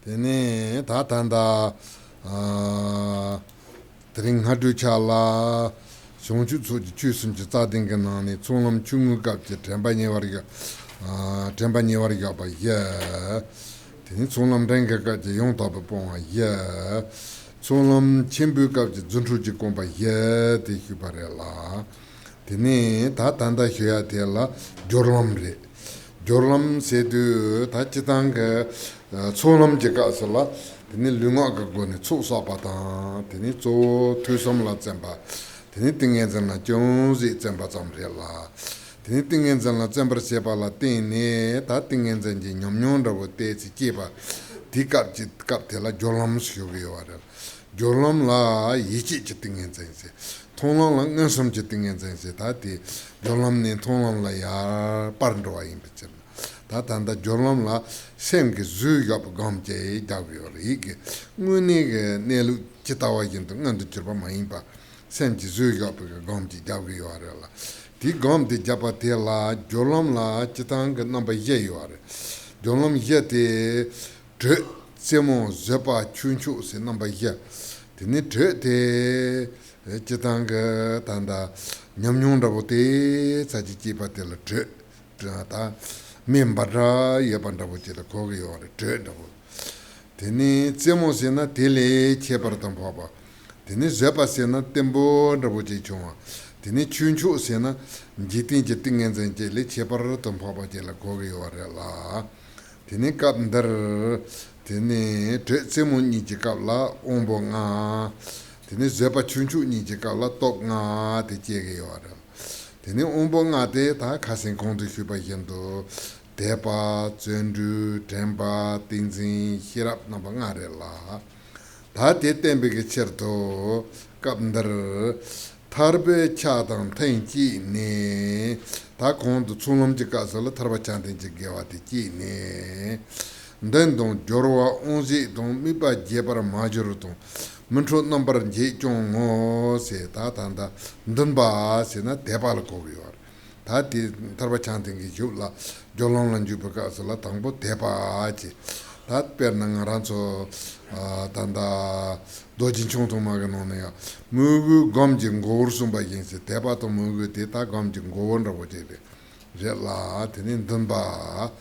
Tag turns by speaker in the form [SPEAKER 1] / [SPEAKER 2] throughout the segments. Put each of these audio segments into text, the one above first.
[SPEAKER 1] Tene tatanda Tring Hadu Chala Shonju Chusun Zadinganani, Tsunam Chungu Gapti, Trembani Warga by yeah. Tsunam Denga got the Yong Top upon yeah. Tsunam Chimbu got the Zuntuji Comba yeah, the Hubarella. Tene Tatanda Hyatella, Jorlamre. Jorlam said to Tachitanga, Tsunam Jacasala. Tini lunga ka go ni tsu sa pa ta tini tsu tu sam la tsemba tini tingen zan la jong zi tsemba tsam re la tini tingen zan la tsemba se pa la tini ta tingen zan ji nyom nyom ra wo te si ki pa ti kap te la jolam syo ge wa re jolam la yi chi tingen zan se thonlang la ngan sam chi tingen zan se ta ti jolam ni thonlang la ya par ndo wa yin pe 다 단다 jorlamla semke zuyap gamje davior ig ngune nelu chitawa yinto ngandu chirpa maimpa semke zuyap gamje daviorla di gamde japatela jorlamla chitang namba yeyor jorlam yete de semo zepa chunchu se namba ye tini de chitang tanda nyamnyonda bote saji chipatela de ta Membara Yapandavutila Kogi or Tredavo. Tini Zemosena Tele Chepartam Papa. Tini Zepa Sena Tembo Rabuji Chuma. Tini Chunchu Sena Jitin Jetting and Jeli Cheparatam Papa Jela Kogi or La. Tini Kapndar Tini Tretsemun Nijikala Ombonga. Tini Zepa Chunchu Nijikala Tokna Tichegi or. Tene umbo ngate ta kasen kondu shuba yendo depa, zendru, tempa, tingzin, hirap naba ngare la. Ta te tembe ke cherto kapndar tarbe chadang tenji ne ta kondu tsunam jikasala tarba chanten jigewa te ji ne. Ndendong jorwa onzi dong mipa jebara majuru dong Mintro number J. Jong se ta tanda Dunba se na Debal Kovior. Tati Tarba chanting Jula, Jolong and Jupacasala, Tango Depachi. That Pernang Ranso Tanda Dojin Chonto Maganonia. Mugu Gomjin Gorsum by Jinse, Debato Mugu Teta Gomjin Gondra Vojede. Jella Tenin Dunba.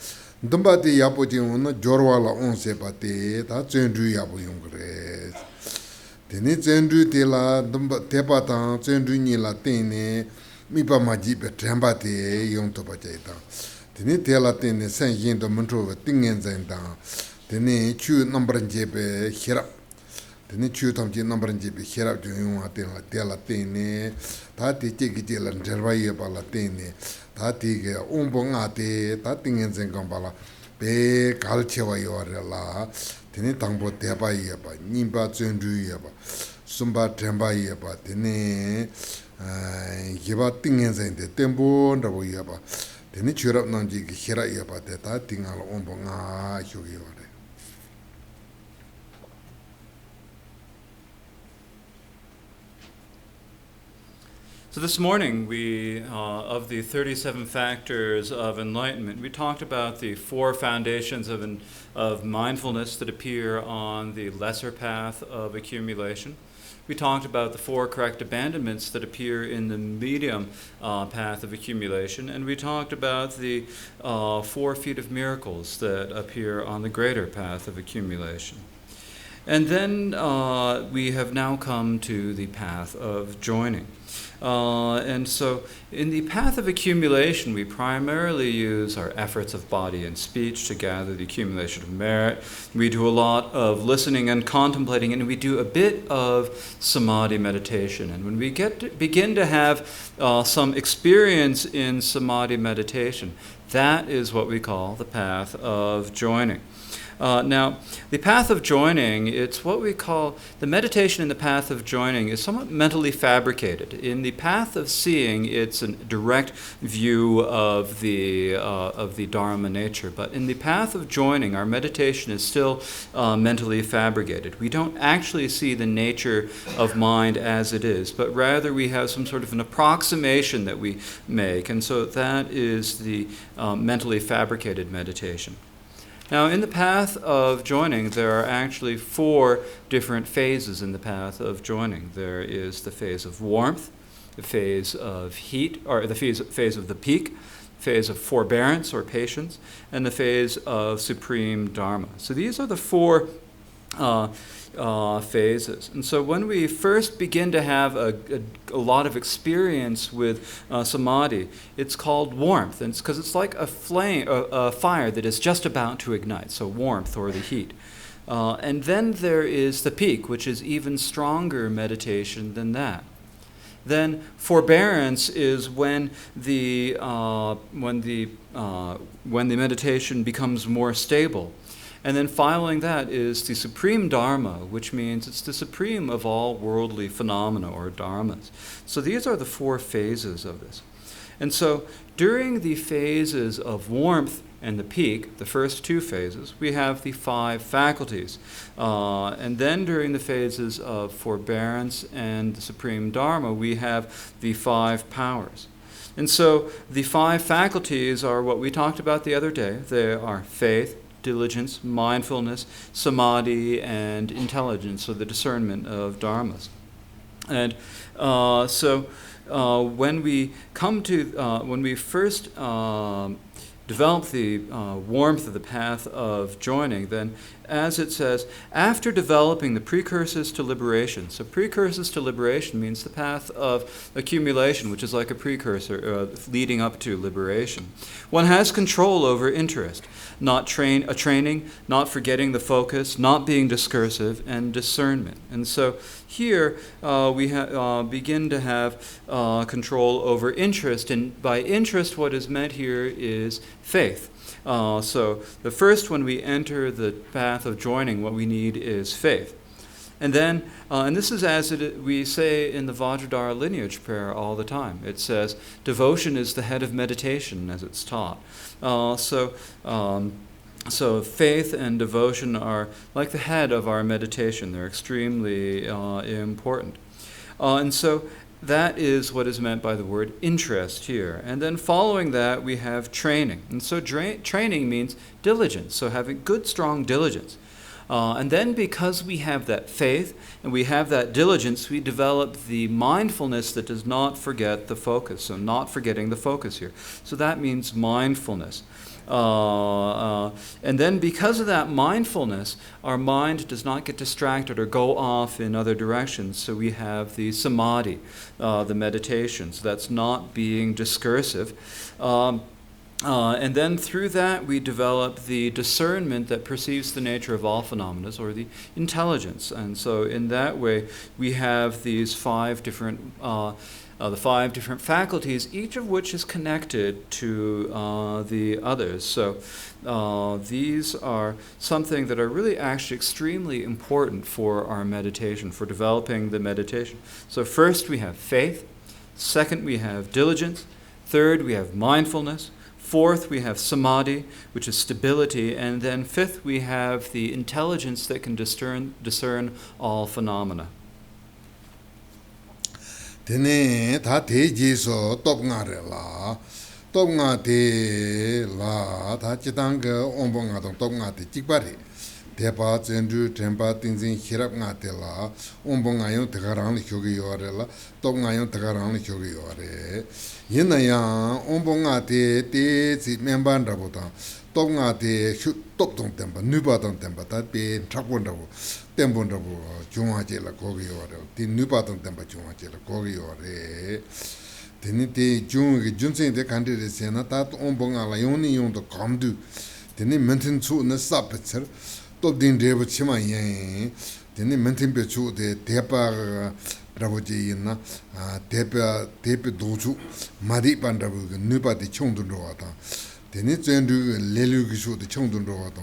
[SPEAKER 1] Dumba di Yapojin, Jorwala on Sepate, that Zendru Yapo Yungres. Tene zendru te la tepa tang zendru ni la tene mipa maji pe tremba te yong topa chay tang. Tene te la tene san yin to mantro wa tingen zang tang. Tene chu nambaran je pe hirap. Tene chu tam chi nambaran je pe hirap jo yung wa te la tene. Ta te che ki che la njerba ye pa la tene. Ta te ke ombo nga te ta tingen zang kang pa la pe kal che wa yo re la. Tene tangpo tepa yeba, nimba zendru yeba, sumba tremba yeba, tene yeba tingen zende, tempo ndabo yeba, tene churab nangji ki hira yeba, teta tingala ombo nga shogi yore.
[SPEAKER 2] So this morning, we of the 37 factors of enlightenment, we talked about the 4 foundations of mindfulness that appear on the lesser path of accumulation. We talked about the 4 correct abandonments that appear in the medium path of accumulation, and we talked about the 4 feet of miracles that appear on the greater path of accumulation. And then we have now come to the path of joining. And so in the path of accumulation, we primarily use our efforts of body and speech to gather the accumulation of merit. We do a lot of listening and contemplating, and we do a bit of samadhi meditation. And when we begin to have some experience in samadhi meditation, that is what we call the path of joining. Now, the path of joining, it's what we call, the meditation in the path of joining is somewhat mentally fabricated. In the path of seeing, it's a direct view of the Dharma nature. But in the path of joining, our meditation is still mentally fabricated. We don't actually see the nature of mind as it is, but rather we have some sort of an approximation that we make. And so that is the mentally fabricated meditation. Now, in the path of joining, there are actually 4 different phases in the path of joining. There is the phase of warmth, the phase of heat, or the phase of the peak, phase of forbearance or patience, and the phase of supreme Dharma. So these are the 4 phases. And so when we first begin to have a lot of experience with samadhi, it's called warmth. And it's because it's like a flame, a fire that is just about to ignite, so warmth or the heat. And then there is the peak, which is even stronger meditation than that. Then forbearance is when the meditation becomes more stable. And then following that is the supreme Dharma, which means it's the supreme of all worldly phenomena or dharmas. So these are the 4 phases of this. And so during the phases of warmth and the peak, the first 2 phases, we have the 5 faculties. And then during the phases of forbearance and the supreme Dharma, we have the 5 powers. And so the 5 faculties are what we talked about the other day. They are faith, diligence, mindfulness, samadhi, and intelligence, so the discernment of dharmas. And when we come to, when we first develop the warmth of the path of joining, then as it says, after developing the precursors to liberation. So precursors to liberation means the path of accumulation, which is like a precursor leading up to liberation. One has control over interest, training, not forgetting the focus, not being discursive, and discernment. And so here we begin to have control over interest. And by interest, what is meant here is faith. So the first, when we enter the path of joining, what we need is faith. And then, and this is as we say in the Vajra lineage prayer all the time. It says, devotion is the head of meditation, as it's taught. So faith and devotion are like the head of our meditation. They're extremely important. And so that is what is meant by the word interest here. And then following that, we have training. And so training means diligence, so having good, strong diligence. And then because we have that faith and we have that diligence, we develop the mindfulness that does not forget the focus. So not forgetting the focus here. So that means mindfulness. And then because of that mindfulness, our mind does not get distracted or go off in other directions. So we have the samadhi, the meditation. So that's not being discursive. And then through that, we develop the discernment that perceives the nature of all phenomena, or the intelligence. And so in that way, we have these 5 different the 5 different faculties, each of which is connected to the others. So these are something that are really actually extremely important for our meditation, for developing the meditation. So first we have faith, second we have diligence, third we have mindfulness, fourth we have samadhi, which is stability, and then fifth we have the intelligence that can discern all phenomena.
[SPEAKER 1] Tene ta te jiso top ngare la top ngate la ta chitang ombo ngadong top ngate chikbari depa zendu tempa tingzin hirap ngate la ombo ngayon tegarang li kyogi yore la top ngayon tegarang li kyogi yore yina yang ombo ngate te zi memban rabo ta top ngate top tong tempa nuba tong tempa ta pe chakbon rabo tempon rabo chungwa che la kogi yore ti nuba tong tempa chungwa che la kogi yore teni te junsen de kandi de sena ta ombo ngala yoni yon to kamdu teni menten chu na sapetser top din rebo chima yen teni menten pe chu de depa rabo je yin depa doju mari pan rabo nuba de chongdun ro ta teni zendu lelu gi chu de chongdun ro ta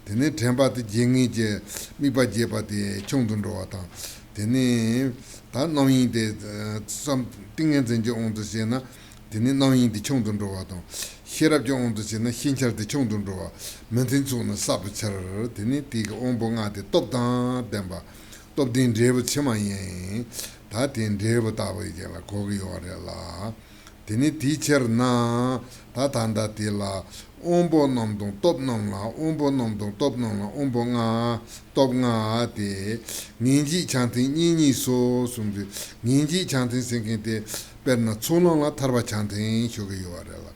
[SPEAKER 1] teni tempa de jingi je mi ba je ba de chongdun ro ta teni ta nomi de some dingen zenje on de sena teni nomi de chongdun ro ta hirab je on de sena hinchar de chongdun ro menten chu na sab char teni ti ga on bo nga de top da demba top din rebo chima yin ta din rebo ta ba je la ko gi yore la Tini teacher na tatanda tila umbo namdong top namla umbo namdong top namla umbo nga top nga te ninji chanting nini so sumdi ninji chanting singinte perna chulong la tarba chanting shogi yuwarela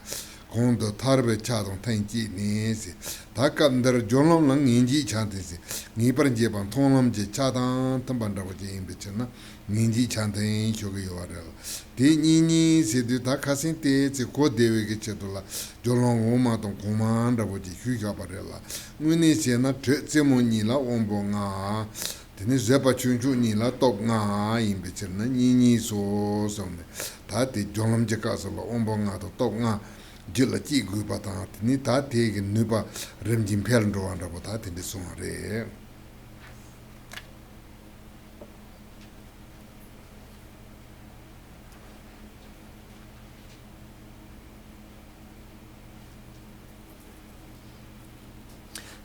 [SPEAKER 1] kondo tarbe chadong tangi nisi takandar jolong lang ninji chanting si niparan jeban tonglam je chadang tambandabo je imbichana ninji chanting shogi yuwarela di nini si di takasin te si ko dewe ke chedola jolong woma tong kumandabo je hyuga barela nguni si na tsemo nila ombo nga tini zepa chunchu nila tok nga imbichana nini so somne tati jolong je kasala ombo nga to tok nga jila chi gu pa ta ni ta te ge nu pa rem jin phel ndo anda bo ta te de so re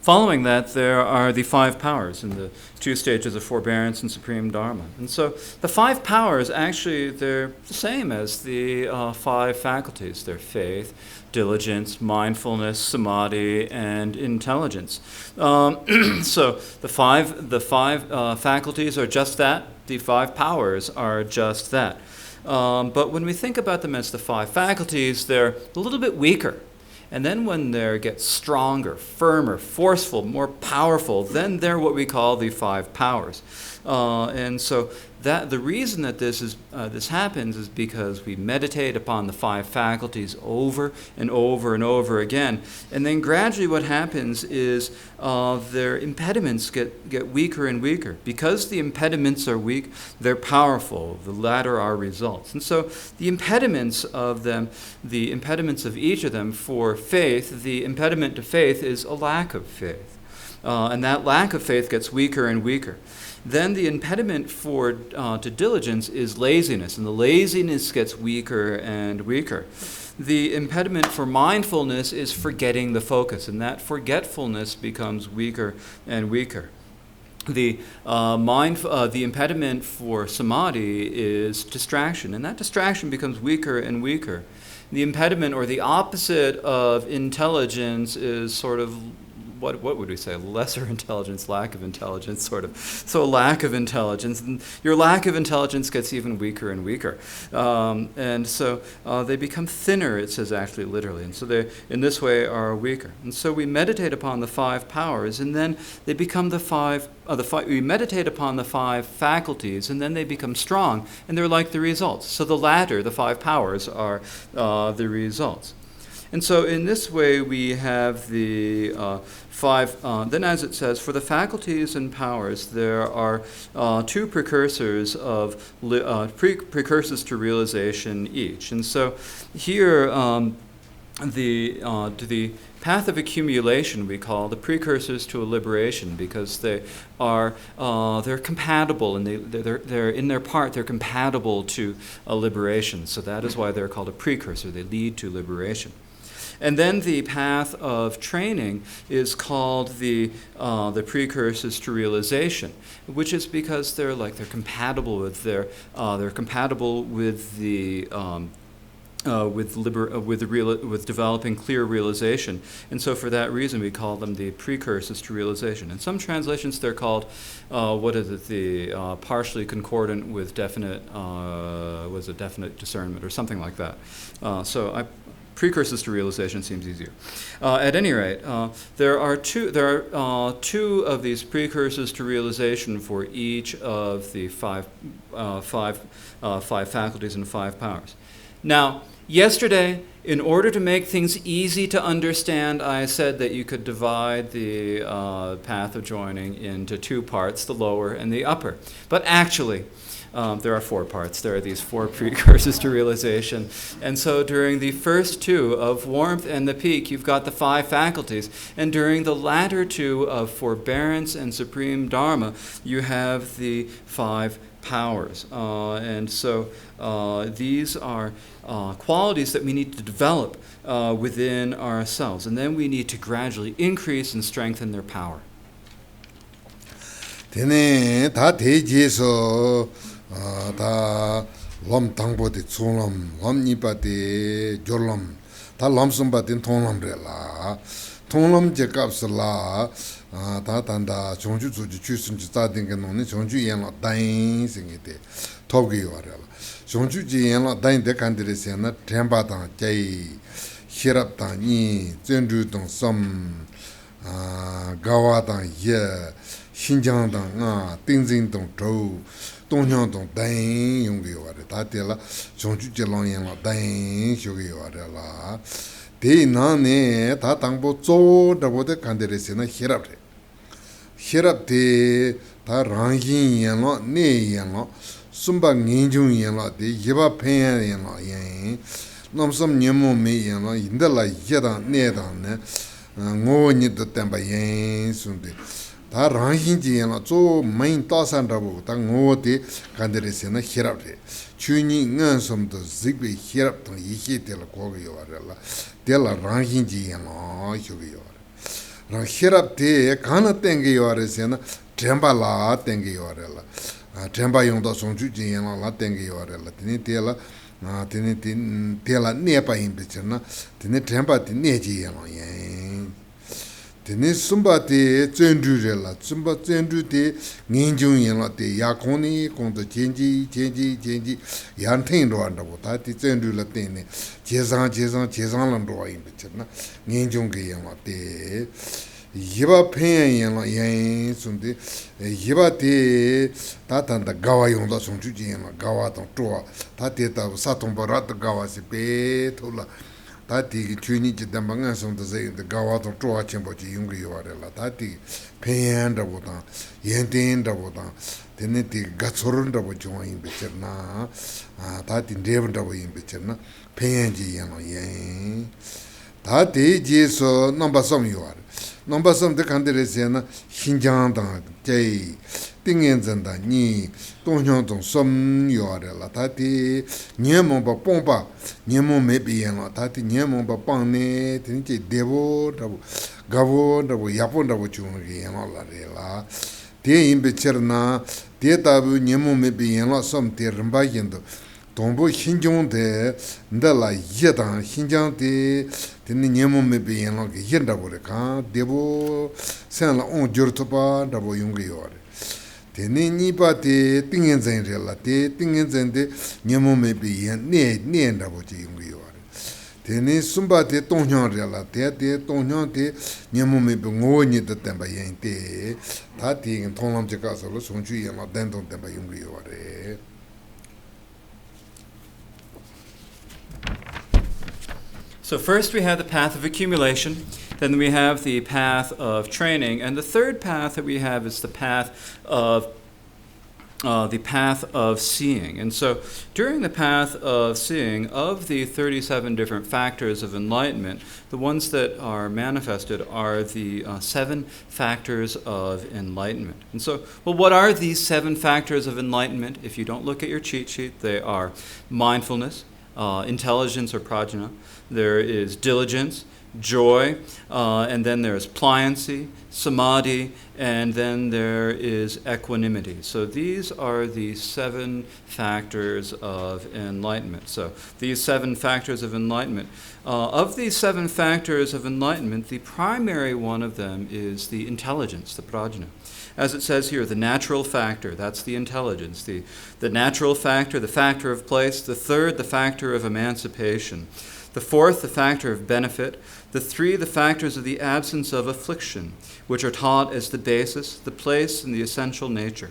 [SPEAKER 2] Following that, there are the five powers in the two stages of forbearance and supreme Dharma. And so the five powers, actually, they're the same as the five faculties. They're faith, diligence, mindfulness, samadhi, and intelligence. So the five faculties are just that. The five powers are just that. But when we think about them as the five faculties, they're a little bit weaker. And then when they get stronger, firmer, forceful, more powerful, then they're what we call the five powers. And so that the reason that this happens is because we meditate upon the five faculties over and over and over again. And then gradually what happens is their impediments get weaker and weaker. Because the impediments are weak, they're powerful. The latter are results. And so the impediments of each of them for faith, the impediment to faith is a lack of faith. And that lack of faith gets weaker and weaker. Then the impediment to diligence is laziness, and the laziness gets weaker and weaker. The impediment for mindfulness is forgetting the focus, and that forgetfulness becomes weaker and weaker. The impediment for samadhi is distraction, and that distraction becomes weaker and weaker. The impediment, or the opposite of intelligence, is sort of what would we say? Lesser intelligence, lack of intelligence, sort of. So lack of intelligence. And your lack of intelligence gets even weaker and weaker. And so they become thinner, it says actually literally. And so they, in this way, are weaker. And so we meditate upon the five powers, and then they become we meditate upon the five faculties, and then they become strong, and they're like the results. So the latter, the five powers, are the results. And so in this way we have the then as it says, for the faculties and powers there are two precursors of precursors to realization each. And so here to the path of accumulation we call the precursors to a liberation, because they are they're compatible, and they're in their part they're compatible to a liberation. So that is why they're called a precursor. They lead to liberation. And then the path of training is called the precursors to realization, which is because they're compatible with with developing clear realization. And so for that reason we call them the precursors to realization. In some translations they're called partially concordant with definite definite discernment or something like that. Precursors to realization seems easier. At any rate, there are two of these precursors to realization for each of the five faculties and five powers. Now, yesterday, in order to make things easy to understand, I said that you could divide the path of joining into two parts, the lower and the upper. But actually, there are four parts. There are these four precursors to realization. And so during the first two of warmth and the peak, you've got the five faculties. And during the latter two of forbearance and supreme Dharma, you have the five powers. And so these are qualities that we need to develop within ourselves. And then we need to gradually increase and strengthen their power.
[SPEAKER 1] Tene ta te je so ta lam tangpo de tsulam, lam nipa de jorlam, ta lam sumpa de tonglam re la. Tonglam je kapsala, ta tanda chongchu tsuji chusun chi tsa dinga noni chongchu yen la dain singi de top ge yuwa re la. Chongchu ji yen la dain de kandiri se na tenpa tang jai, hirap tang ni, zendru tang sam, gawa tang ye, Xinjiang tang nga, Tingzing tang zhou, Dongxiang tang dain yung ge yuwa re. Ta de la chongchu je lang yen la dain xiu ge yuwa re la. Dei nane ta tangpo zo dabo de kandere se na hirap re. Hirap de ta ranghin yen lo, ne yen lo, sumba ngenjung yen lo, de yiba penyan yen lo yen. Namsam nyemo me yen lo, indala yedang, ne dang ne, ngo nid tenpa yen sunde. Ta ranghin ji yen lo, zo main tasan dabo, ta ngo de kandere se na hirap re. Chuni ngan somdo zikbe hirap tang yihi de la koga yuwa re la. De la ranghin ji yen lo, yuwa yuwa re. Rang hirap de kana tengi yuwa re se na, tenpa la tengi yuwa re la. Tenpa yongda songchu ji yen lo la tengi yuwa re la. Tene de la, de la nepa yin peche na, tene tenpa de ne ji yen lo yen. Tene sumba de zendru re la, sumba zendru de ngenjung yen la, de ya koni kongdo jenji, yan ten rwa ndabo, ta de zendru la tene, jezang lan rwa yin peche na, ngenjung ge yen la, de yiba penyan yen la, yen sunde, yiba de, ta tanda gawa yongda songchu ji yen la, gawa tang zhuwa, ta de ta satongpa rat gawa se pe to la, ta di chuni ji tenpa ngan songda se gawa tang zhuwa chenpo ji yung ge yuwa re la, ta di penyan rabo tang, yen ten rabo tang, tene di gatsorun rabo jiwa yin peche na, ta di nrevan rabo yin peche na, penyan ji yen la yen. Ta di ji so namba som yuwa re. Namba som de kandere se na, Xinjiang tang jai, Tingyen zan tang ni, Dongxiang tang som yuwa re la. Ta di nye mongpa pongpa, nye mong me pi yen la. Ta di nye mongpa pang ne, teni jai debo rabo, gabo rabo, yapon rabo chung ge yen la re la. De yin pe cher na, de tabu nye mong me pi yen la som de rinpa yen do. Dongpo Xinjiang de, nda la ye tang, Xinjiang de, teni nye mong me pi yen la ge yen rabo re ka, debo sen la on jor topa rabo yung ge yuwa re. Teni nipa de Tingyen zan re la, de Tingyen zan de nye mong me pi yen, ne rabo je yung ge yuwa re. Teni sumba de Dongxiang re la, de Dongxiang de nye mong me pi ngo nye de tenpa yen de, ta de tonglam je ka so lo songchu yen la, den tong tenpa yung ge yuwa re.
[SPEAKER 2] So first we have the path of accumulation, then we have the path of training, and the third path that we have is the path of seeing. And so during the path of seeing, of the 37 different factors of enlightenment, the ones that are manifested are the 7 factors of enlightenment. And so, well, what are these 7 factors of enlightenment? If you don't look at your cheat sheet, they are mindfulness, intelligence or prajna, there is diligence, joy, and then there's pliancy, samadhi, and then there is equanimity. So these are the 7 factors of enlightenment. So these 7 factors of enlightenment. Of these 7 factors of enlightenment, the primary one of them is the intelligence, the prajna. As it says here, the natural factor, that's the intelligence. The natural factor, the factor of place. The third, the factor of emancipation. The fourth, the factor of benefit. The 3, the factors of the absence of affliction, which are taught as the basis, the place, and the essential nature.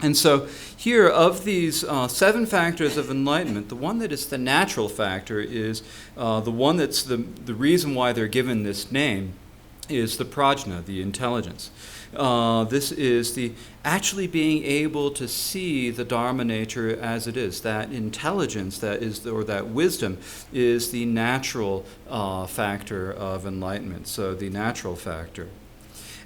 [SPEAKER 2] And so here, of these 7 factors of enlightenment, the one that is the natural factor is the one that's the reason why they're given this name is the prajna, the intelligence. This is the actually being able to see the Dharma nature as it is. That intelligence, that is, or that wisdom, is the natural factor of enlightenment. So the natural factor.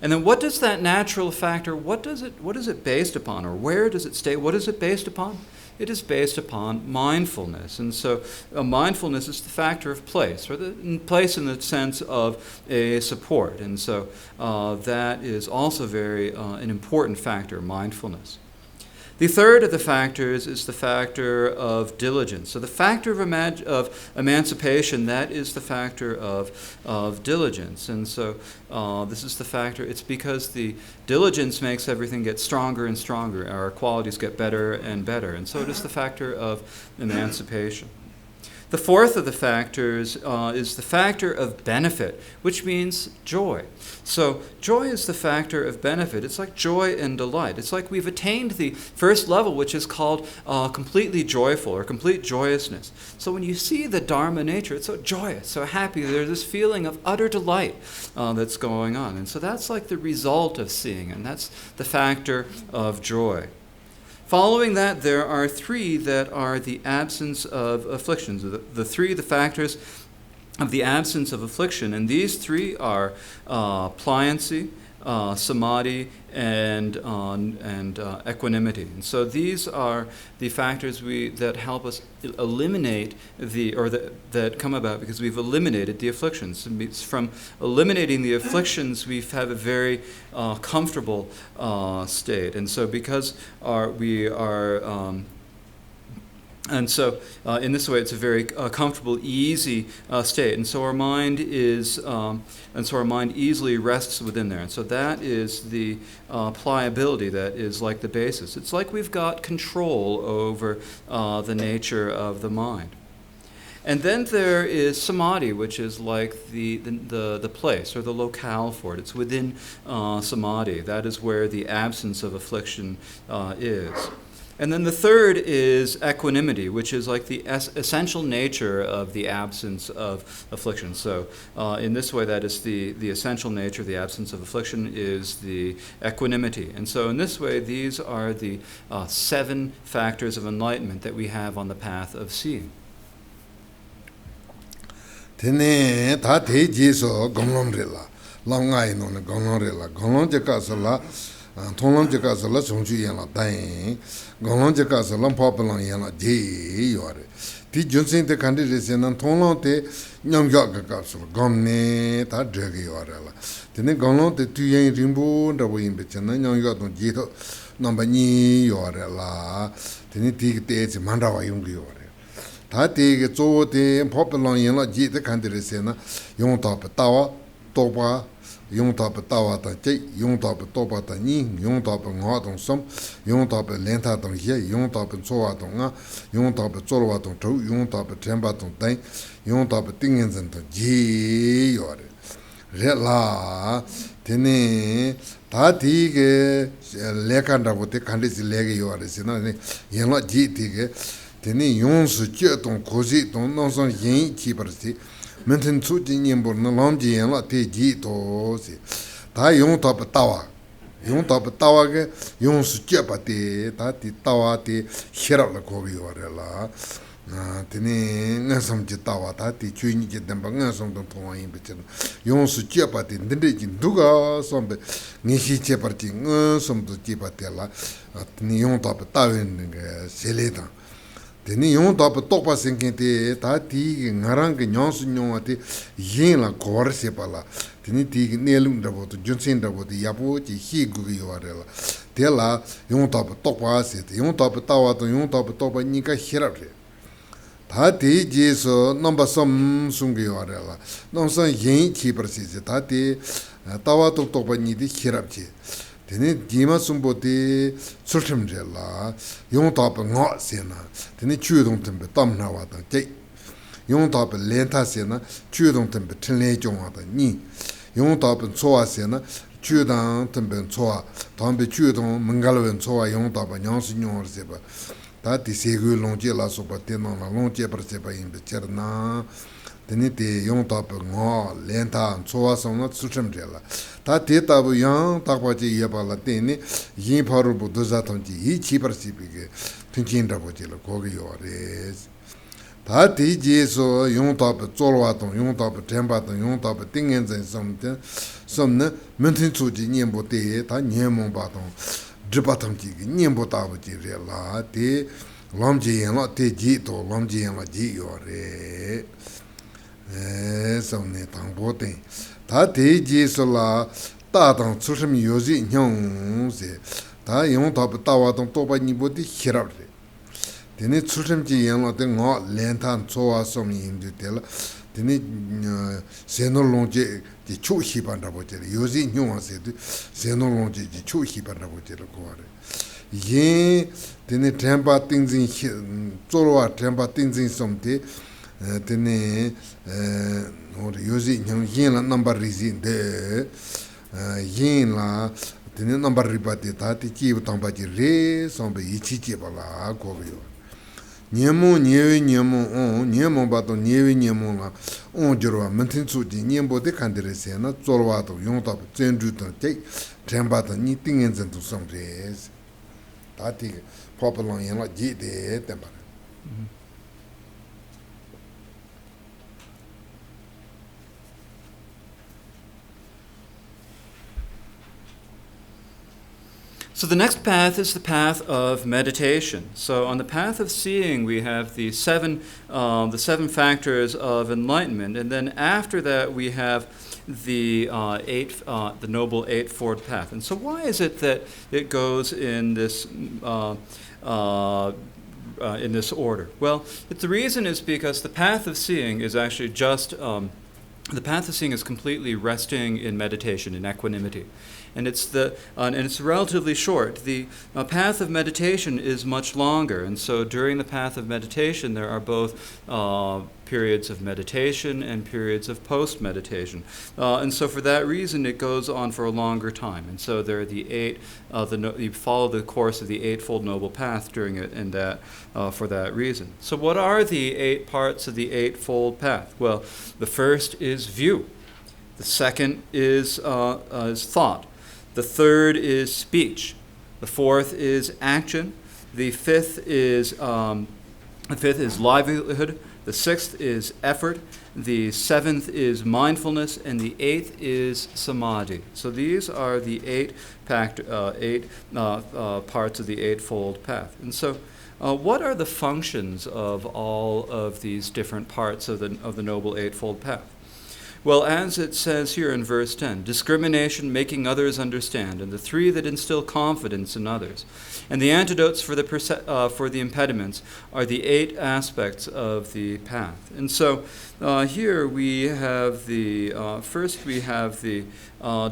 [SPEAKER 2] And then what does that natural factor, what is it based upon, or where does it stay? What is it based upon? It is based upon mindfulness. And so mindfulness is the factor of place, or the place in the sense of a support. And so that is also very an important factor, mindfulness. The third of the factors is the factor of diligence. So the factor of emancipation, that is the factor of diligence. And so this is the factor. It's because the diligence makes everything get stronger and stronger. Our qualities get better and better. And so it is the factor of emancipation. The fourth of the factors is the factor of benefit, which means joy. So joy is the factor of benefit. It's like joy and delight. It's like we've attained the first level, which is called completely joyful or complete joyousness. So when you see the Dharma nature, it's so joyous, so happy. There's this feeling of utter delight that's going on. And so that's like the result of seeing, and that's the factor of joy. Following that, there are three that are the absence of afflictions. The factors of the absence of affliction. And these three are pliancy, samadhi, and equanimity. And so these are the factors that help us eliminate that come about because we've eliminated the afflictions. It's from eliminating the afflictions, we have a very comfortable state. And so because in this way, it's a very comfortable, easy state, and so our mind easily rests within there. And so that is the pliability that is like the basis. It's like we've got control over the nature of the mind. And then there is samadhi, which is like the place or the locale for it. It's within samadhi. That is where the absence of affliction is. And then the third is equanimity, which is like the essential nature of the absence of affliction. So in this way, that is the essential nature of the absence of affliction is the equanimity. And so in this way, these are the 7 factors of enlightenment that we have on the path of seeing.
[SPEAKER 1] Tene ta te jiso gomlom rela, longai no gomlom rela, gomlom jakasala, tonlom jakasala songju yela dai, gomlom jakasala papalang yela je yore. Ti junsin te candidate nan tonlom te nyamgya kakasala, gomne ta drege yore la. Tene gomlom te tuyen rimbo ndabo yimbe chana nyamgya ton jito namba ni yore la. Tene ti te chi mandawa yungi yore. 다티게 조데 포플랑 연라 지데 칸데르세나 용타파 따와 또바 용타파 따와다 제 용타파 또바다 니 용타파 ng화동 섬 용타파 렌타동 예 용타파 조와동아 용타파 조로와동 조 용타파 템바동 땡 용타파 띵엔전도 지 요레 레라 테네 다티게 레칸다고 테 칸데지 레게 요레세나 연라 지티게 Teni yonsu jeton kozi ton nonson yin chi parasi menten tsuji nyembor na lamji yin la te ji to si ta yon tapa tawa ke yonsu jepa te ta ti tawa te xerab la kogi yore la teni ngansam je tawa ta ti chuyini je demba ngansam ton tonga yin pechen yonsu jepa te ndende jin duga sombe ngishi jepa ti ngansam to jepa te la teni yon tapa tawa nga sele tang Teni yon tapa tokpa senken te ta ti ngarang ke nyonsu nyonga te yin la kor sepa la teni ti nelung dabo to junsen dabo te yapo chi hi gugi yore la te la yon tapa tokpa se te yon tapa tawa to yon tapa tokpa nika hirap re ta te je so namba som sungi yore la nonsan yin chi par se ta te tawa to tokpa ni te hirap che Tene dima sumbo te tsultim la yung tapa nga se na tene chudong tempe tam na wa tang jay yung tapa lenta se na chudong tempe tenle jong wa tang ni yung tapa tsowa se na chudong tempe tsowa tampe chudong mangalwen tsowa yung tapa nyangsi nyong se pa ta ti segu longje la so pa tena la longje par se pa yin pe cher na tene te yung tapa nga lenta tsowa song na tsultim la ta te tabu yang takpa che yeba la tene yin paru bu doza tongji yi chi par si pike tunchin rabu che la kogi yore ta te je so yung tabu zolwa tong yung tabu tenpa tong yung tabu tingen zan somne mentin tsu ji nyembo te ta nyemong pa tong dripa tongji ki nyembo tabu che re la te lam je yen la te ji to lam je yen la ji yore somne tangpo ten Ta te je so la ta tang tsushim yozi nyong se 다 용 답 따와동 또바니보디 히랍레 데네 추심지 양로데 뭐 렌탄 조와 솜이 인도텔 데네 세노롱제 지 초히반다보제 요지 뉴앙세드 세노롱제 지 초히반다보제를 고아레 예 데네 템바 띵진 조로와 템바 띵진 솜데 데네 요지 뉴앙라 넘버 리진데 yinla tene number ribati ta ti chi tamba ji re sombe ichi chi bala ko yo nyemo nyemo ba to nyewe nyemo la on joro mentin su ji nyembo de kandere se na zolwa to yong ta zen ju to te temba to ni tingen zen to som re ta ti popolon yin la ji de temba.
[SPEAKER 2] So the next path is the path of meditation. So on the path of seeing, we have the seven factors of enlightenment, and then after that we have the noble eightfold path. And so why is it that it goes in this order? Well, the reason is because the path of seeing is actually just the path of seeing is completely resting in meditation, in equanimity. And it's relatively short. The path of meditation is much longer, and so during the path of meditation there are both periods of meditation and periods of post-meditation. And so for that reason it goes on for a longer time. And so there are you follow the course of the Eightfold Noble Path during it, and for that reason. So what are the 8 parts of the Eightfold Path? Well, the first is view. The second is thought. The third is speech. The fourth is action. The fifth is livelihood. The sixth is effort. The seventh is mindfulness, and the eighth is samadhi. So these are the 8 parts of the Eightfold Path. And so, what are the functions of all of these different parts of the Noble Eightfold Path? Well, as it says here in verse 10, discrimination, making others understand, and the 3 that instill confidence in others. And the antidotes for the impediments are the 8 aspects of the path. And so here we have first we have the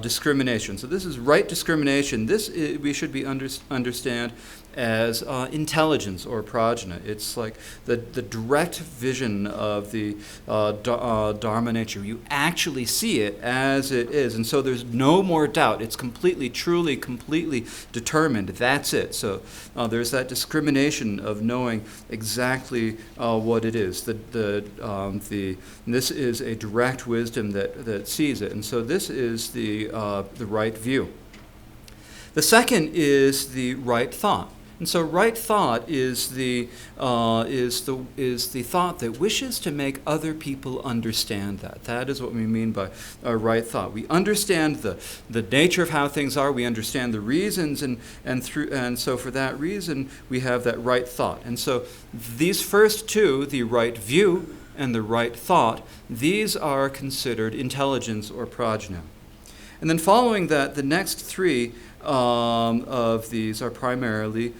[SPEAKER 2] discrimination. So this is right discrimination. This we should be understand as intelligence or prajna. It's like the direct vision of the Dharma nature. You actually see it as it is, and so there's no more doubt. It's completely, truly, completely determined. That's it. So there's that discrimination of knowing exactly what it is. This is a direct wisdom that sees it, and so this is the right view. The second is the right thought. And so right thought is the thought that wishes to make other people understand that. That is what we mean by right thought. We understand the nature of how things are. We understand the reasons, and so for that reason we have that right thought. And so these first 2, the right view and the right thought, these are considered intelligence or prajna. And then following that, the next 3 of these are primarily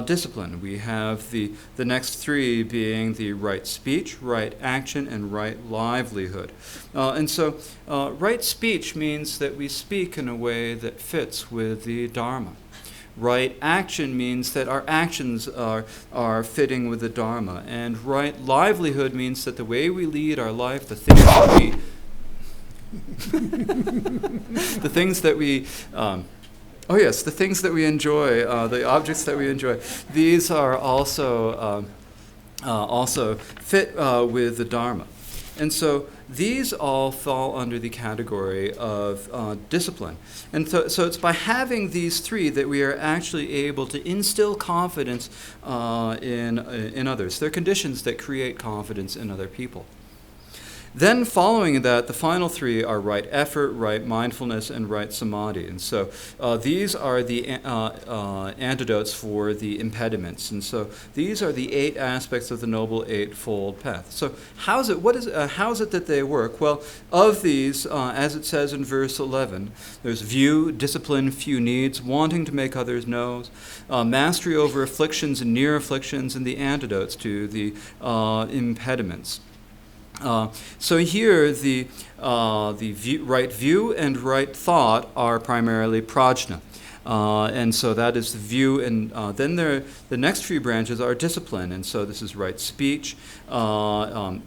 [SPEAKER 2] discipline. We have the next 3 being the right speech, right action, and right livelihood. And so right speech means that we speak in a way that fits with the Dharma. Right action means that our actions are fitting with the Dharma. And right livelihood means that the way we lead our life, the things that we the things that we the things that we enjoy, the objects that we enjoy, these are also fit with the Dharma. And so these all fall under the category of discipline. And so it's by having these 3 that we are actually able to instill confidence in others. They're conditions that create confidence in other people. Then following that, the final three are right effort, right mindfulness, and right samadhi. And so these are the antidotes for the impediments. And so these are the 8 aspects of the Noble Eightfold Path. So how is it that they work? Well, of these, as it says in verse 11, there's view, discipline, few needs, wanting to make others know, mastery over afflictions and near afflictions, and the antidotes to the impediments. So here, the right view and right thought are primarily prajna. And so that is the view, and then the next few branches are discipline, and so this is right speech, right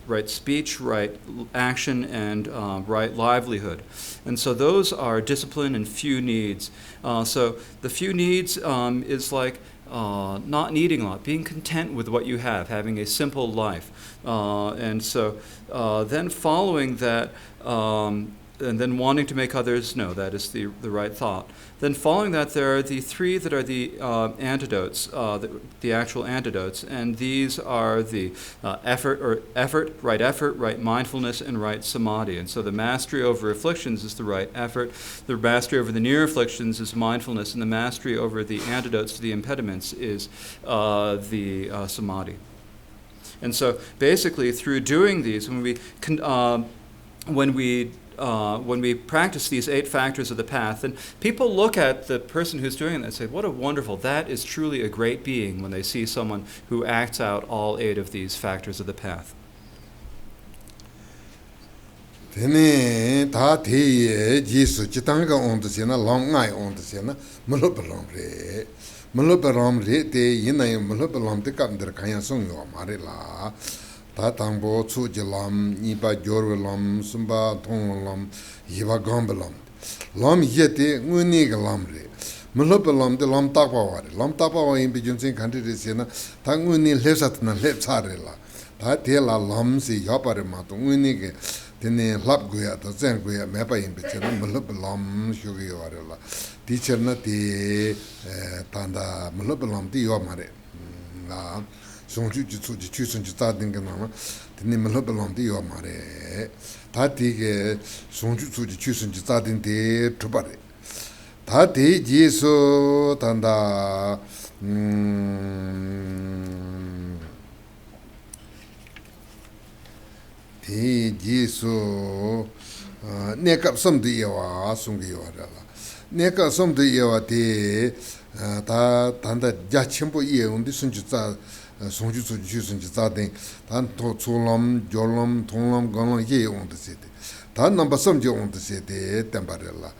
[SPEAKER 2] action, and right livelihood. And so those are discipline and few needs. So the few needs is like not needing a lot, being content with what you have, having a simple life. And so then following that, and then wanting to make others know, that is the right thought. Then following that, there are the 3 that are the antidotes, the actual antidotes, and these are the effort, right mindfulness, and right samadhi. And so the mastery over afflictions is the right effort, the mastery over the near afflictions is mindfulness, and the mastery over the antidotes to the impediments is the samadhi. And so basically, through doing these, when we practice these 8 factors of the path, and people look at the person who's doing it and say, what a wonderful, that is truly a great being, when they see someone who acts out all 8 of these factors of the path.
[SPEAKER 1] Tene ta te Jesu chitanga on the sena long ngai on the sena mulobalam re. Mulobalam re te yinay mulobalam te kapnder kaya song yo mare la. Ta tangbo chu jilam nipa jorvelam sumba tonglam yiba gambalam. Lam yete nguni galam re. Mulobalam de lam takpa ware. Lam takpa wa imbi junsin country de sena ta nguni lepsat na lepsare la. Ta te la lam si yapare ma to nguni ge tene lap guya to zen guya mepa imbi chena mulobalam shugi ware la. Teacher na te tanda mulobalam di yo mare. La songju ji chu ji chu sun ji ta ding na tene mulobalam di yo mare. Ta ti ge songju chu ji chu sun ji ta ding de tubare. Ta te ji so tanda te ji so nekap sam de yawa sungi yawa la. Nekap sam de yawa te ta tanda ja chempo ye undi sun ji ta songju chu ji chu sun ji ta ding tan to chulam jolam tonglam galam ye undi se de. Ta namba sam je undi se de tembarella.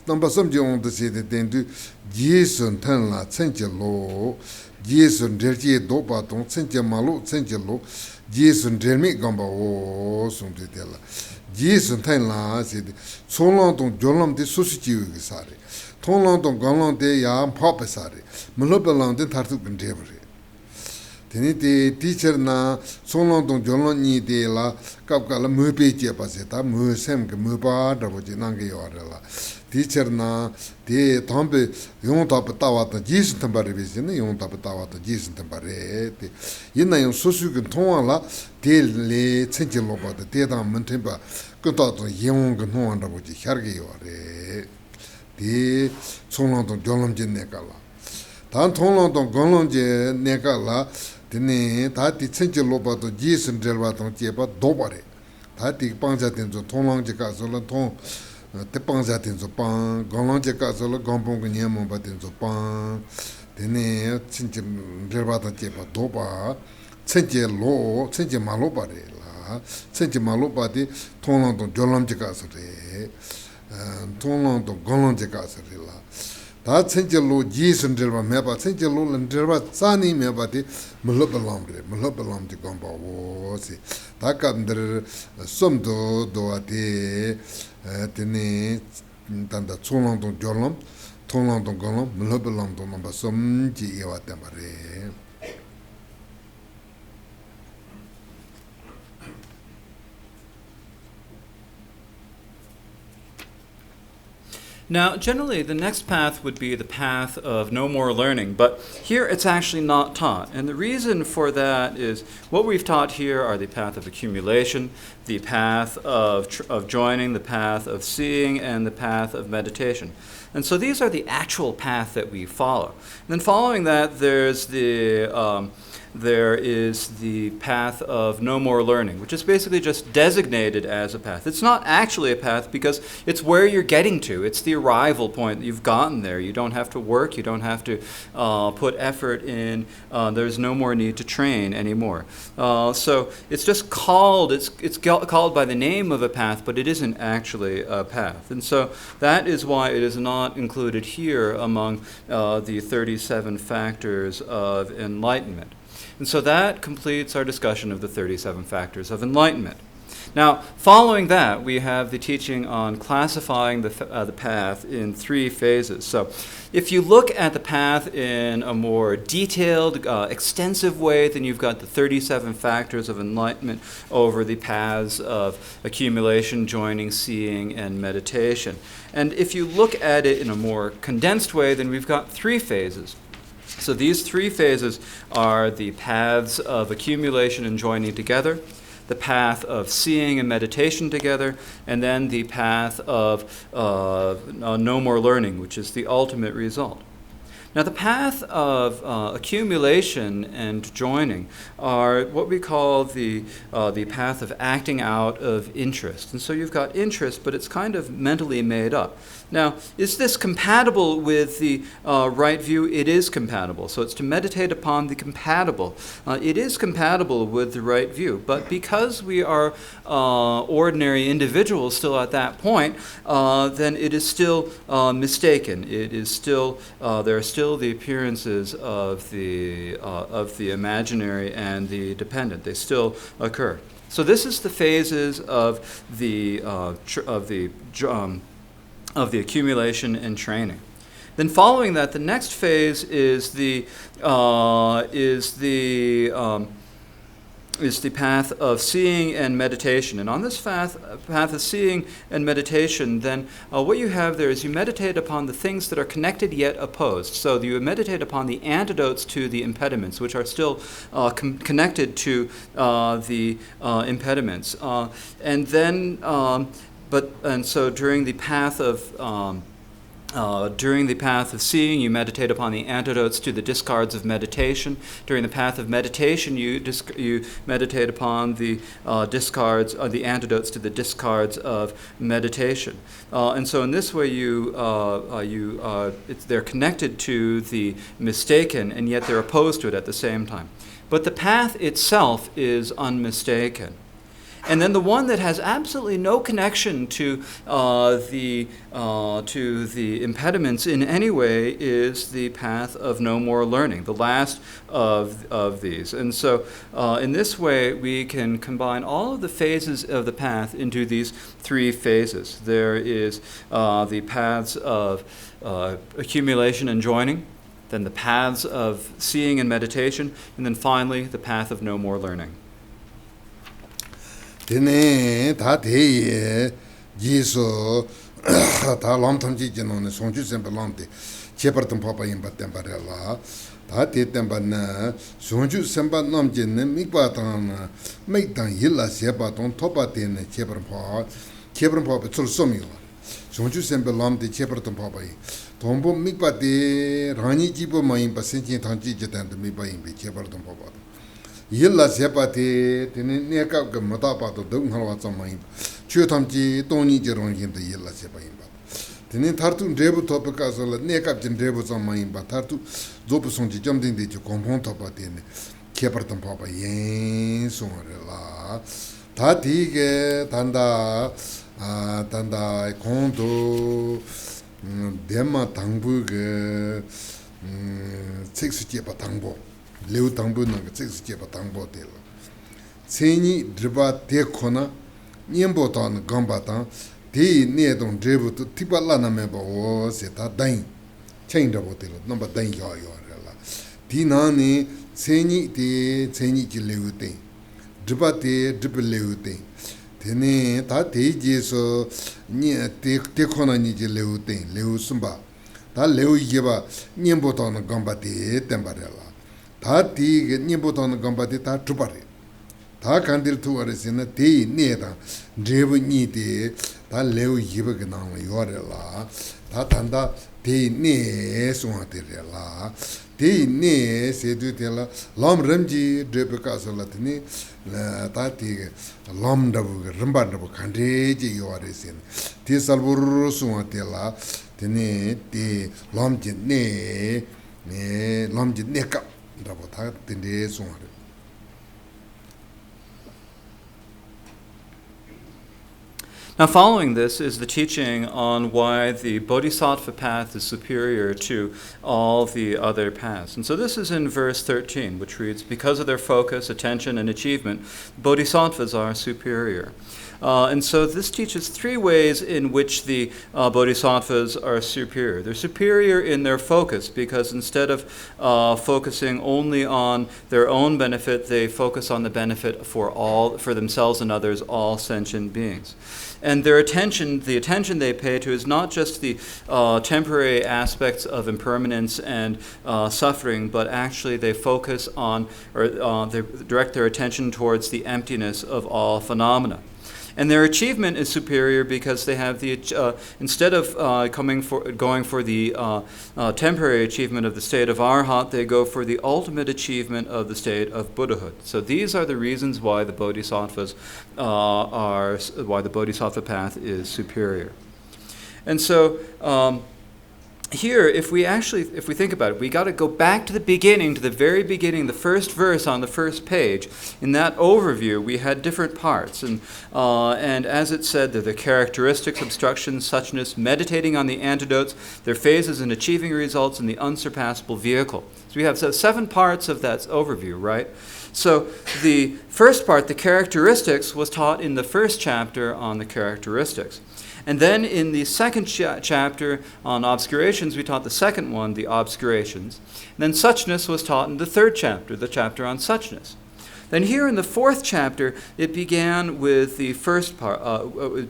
[SPEAKER 1] Namba sam je undi se de dendu ji sun tan la chen je lo ji sun der ji do ba tong chen je ma lo chen je lo ji sun der mi gamba o sun de la. Ji sun tan la se de cholam tong jolam de su su ji ge sare. Tonglam tong galam de ya pop sare. Mulobalam de tartu bin de bre. Teni te teacher na cholam tong jolam ni de la kap ka la mu pe je pa se ta mu sem ke mu ba da bo ji nang ge yo la. Teacher na te thambe yong ta pa ta wa ta ji sun ba re be se ne yong ta pa ta wa ta ji sun ba re te yin na yong su su ge thong la te le chen je lo ba de te da men ten ba ko ta to yong ge no da bo ji khar ge yo re. Di cholam tong jolam je ne ka la. Tan cholam tong galam je ne ka la tene ta ti chen je lo ba to ji sun del ba tong je ba do ba re. Ta ti pang ja ten zo thong je ka so la thong te pang ja ten zo pang galam je ka so la gampong ge nyam ba ten zo pang tene chen je del ba to je ba do ba chen je ma lo ba re la. Chen je ma lo ba di thong tong jolam je ka so re. Tonglang to gonglang je ka sari la. Ta tsenche lo ji sun dirba meba, tsenche lo lan dirba tsani meba di mulobalam re, mulobalam di gomba wo si. Ta kandir som do doa di tene tanda tonglang to jolam, tonglang to gonglang, mulobalam to namba som ji ewa tenpa re.
[SPEAKER 2] Now, generally, the next path would be the path of no more learning, but here it's actually not taught. And the reason for that is what we've taught here are the path of accumulation, the path of joining, the path of seeing, and the path of meditation. And so these are the actual path that we follow. And then following that, there is the path of no more learning, which is basically just designated as a path. It's not actually a path because it's where you're getting to. It's the arrival point. You've gotten there. You don't have to work. You don't have to put effort in. There's no more need to train anymore. So it's just called, it's called by the name of a path, but it isn't actually a path. And so that is why it is not included here among the 37 factors of enlightenment. And so that completes our discussion of the 37 factors of enlightenment. Now, following that, we have the teaching on classifying the path in 3 phases. So if you look at the path in a more detailed, extensive way, then you've got the 37 factors of enlightenment over the paths of accumulation, joining, seeing, and meditation. And if you look at it in a more condensed way, then we've got 3 phases. So these 3 phases are the paths of accumulation and joining together, the path of seeing and meditation together, and then the path of no more learning, which is the ultimate result. Now, the path of accumulation and joining are what we call the path of acting out of interest. And so you've got interest, but it's kind of mentally made up. Now, is this compatible with the right view? It is compatible. So it's to meditate upon the compatible. It is compatible with the right view. But because we are ordinary individuals still at that point, then it is still mistaken. It is still, there are still the appearances of the imaginary and the dependent. They still occur. So this is the phases of the accumulation and training. Then following that, the next phase is the path of seeing and meditation. And on this path of seeing and meditation, then what you have there is you meditate upon the things that are connected yet opposed. So you meditate upon the antidotes to the impediments, which are still connected to the impediments. And so during the path of seeing, you meditate upon the antidotes to the discards of meditation. During the path of meditation, you meditate upon the the antidotes to the discards of meditation. And so in this way, they're connected to the mistaken, and yet they're opposed to it at the same time. But the path itself is unmistaken. And then the one that has absolutely no connection to the impediments in any way is the path of no more learning, the last of these. And so in this way, we can combine all of the phases of the path into these 3 phases. There is the paths of accumulation and joining, then the paths of seeing and meditation, and then finally the path of no more learning.
[SPEAKER 1] Tene ta te jiso ta lam tham ji jeno sonju sembe lamte chepartum papa yimba tembarela ta te temba na sonju semba nam jenne mikpa tan meitan yilla seba ton topa tene chepartum papa tsul somi sonju sembe lamte chepartum papa yi tombo mikpa de rani jibo mayimba senjin thanji jetan de mikpa yimbe chepartum papa yilla sepati tene neka ga mata to dong halwa chamai chutamji toni jerong yin de yilla sepai ba tene tartu drebu topika sola neka jin drebu chamai ba tartu zopu sonji jamding de kompon topa tene kepartam papa yen sonrela tati ge tanda konto dema tangbu ge seksu chepa tangbo Leu Tangbu Nanga Tsix Jeba Tangbo Tela. Tseni Driba Te Kona, Niembo Tan Gamba Tan, Te Nedon Drebu to Tipalana member or Seta Dain. Chain Rabo Tela, number Dain Yorella. Tinani, Tseni Te Tseni Leute. Driba Te Dribble Leute. Tene ta teji so ni te khona ni je leu sumba ta leu yeba nyembo ton gamba te tembarela ta ti nyembo ton gamba te ta tupare ta kandil tu aresina te ne ta drebu ni te ta leu yeba gna yorela ta tanda te ne suate rela te ne se du te la lam ramji drebu kasala tene ta ti lam dabu rimba dabu kandre je yoresin ti salbur suate la tene te lam je ne ka dabu ta tende suate.
[SPEAKER 2] Now, following this is the teaching on why the Bodhisattva path is superior to all the other paths. And so this is in verse 13, which reads, because of their focus, attention, and achievement, Bodhisattvas are superior. And so this teaches three ways in which the Bodhisattvas are superior. They're superior in their focus because instead of focusing only on their own benefit, they focus on the benefit for themselves and others, all sentient beings. And their attention, the attention they pay to is not just the temporary aspects of impermanence and suffering, but actually they focus on, or they direct their attention towards the emptiness of all phenomena. And their achievement is superior because they have the instead of going for the temporary achievement of the state of arhat, they go for the ultimate achievement of the state of Buddhahood. So these are the reasons why the Bodhisattvas why the Bodhisattva path is superior. And so. Here, if we think about it, we got to go back to the beginning, to the very beginning, the first verse on the first page. In that overview, we had different parts, and as it said, they're the characteristics, obstructions, suchness, meditating on the antidotes, their phases in achieving results, and the unsurpassable vehicle. So we have 7 parts of that overview, right? So the first part, the characteristics, was taught in the first chapter on the characteristics. And then in the second chapter on obscurations, we taught the second one, the obscurations. And then suchness was taught in the third chapter, the chapter on suchness. Then here in the fourth chapter, it began with the first part.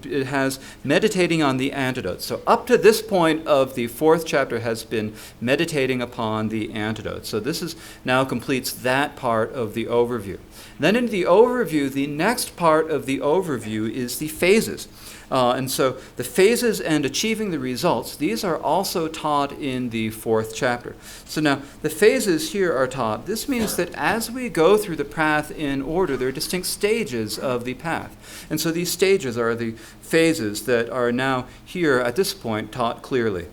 [SPEAKER 2] It has meditating on the antidotes. So up to this point of the fourth chapter has been meditating upon the antidotes. So this now completes that part of the overview. Then in the overview, the next part of the overview is the phases. And so the phases and achieving the results, these are also taught in the fourth chapter. So now the phases here are taught. This means that as we go through the path in order, there are distinct stages of the path. And so these stages are the phases that are now here at this point taught clearly.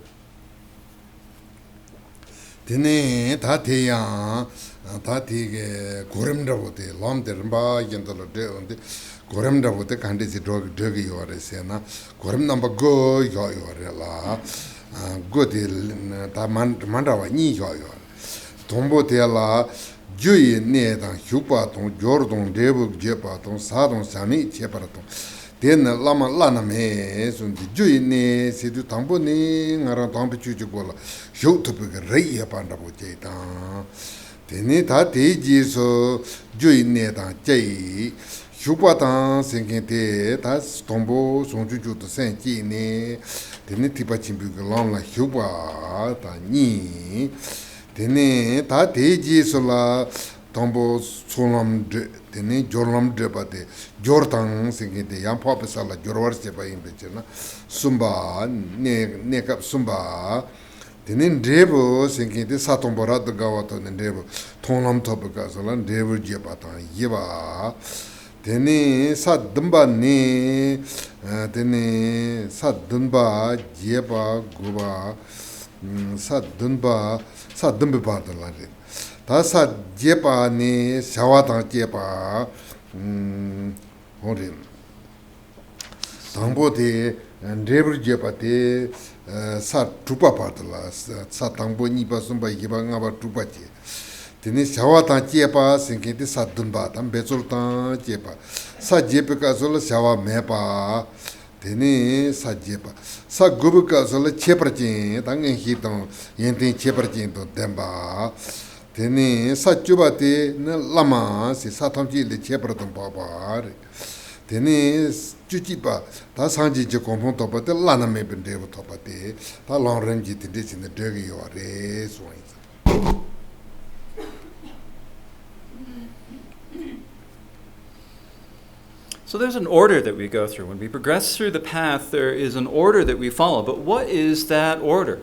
[SPEAKER 1] Goram da bote kande si drog yore se na goram number go yore la go de ta manda wa ni yore tombo te la juye ne da hupa ton jordon debu jepa ton sadon sami chepara ton den lama lana me sun di juye ne se du tambo ne ngara tambo chuju gola shu tu pe rei ya panda bote ta tene ta te ji so juye ne da jai Shupatan Senkente, that's Tombo, Sonju to Saint-Gine, Tenetipa Chimbugalam, like Shupa, Tani, Tene, Tateji Sola, Tombo Solam, Tene, Jorlam Debate, Jordan Senkente, Yam Papa Sala, Jorwar Sepa in Bechena, Sumba, Nekap Sumba. Tenen Devo Senkente, Satombora the Gawato and Devo, Tonam Topicasolan, Devo Jebata, Yeva. Tene sadumba ne tene sadumba jeba guba sadumba badala ta sad jeba ne shawata jeba horin tambo de ndebru jeba de sad tupa badala sad tambo ni basumba jeba ngaba tupa je Tene shawa tan chepa senkente sadunba tan bezol tan chepa sa jepa ka sola shawa mepa tene sa jepa sa gubu ka sola chepra chen tan ngi ton yenten chepra chen to demba tene sa chuba te na lama se sa tam chi le chepra ton pa Tene Jujiba, that's Hanji Jacompo top, but the Lana may be able to top a day, the long range in the dirty or race.
[SPEAKER 2] So there's an order that we go through. When we progress through the path, there is an order that we follow. But what is that order?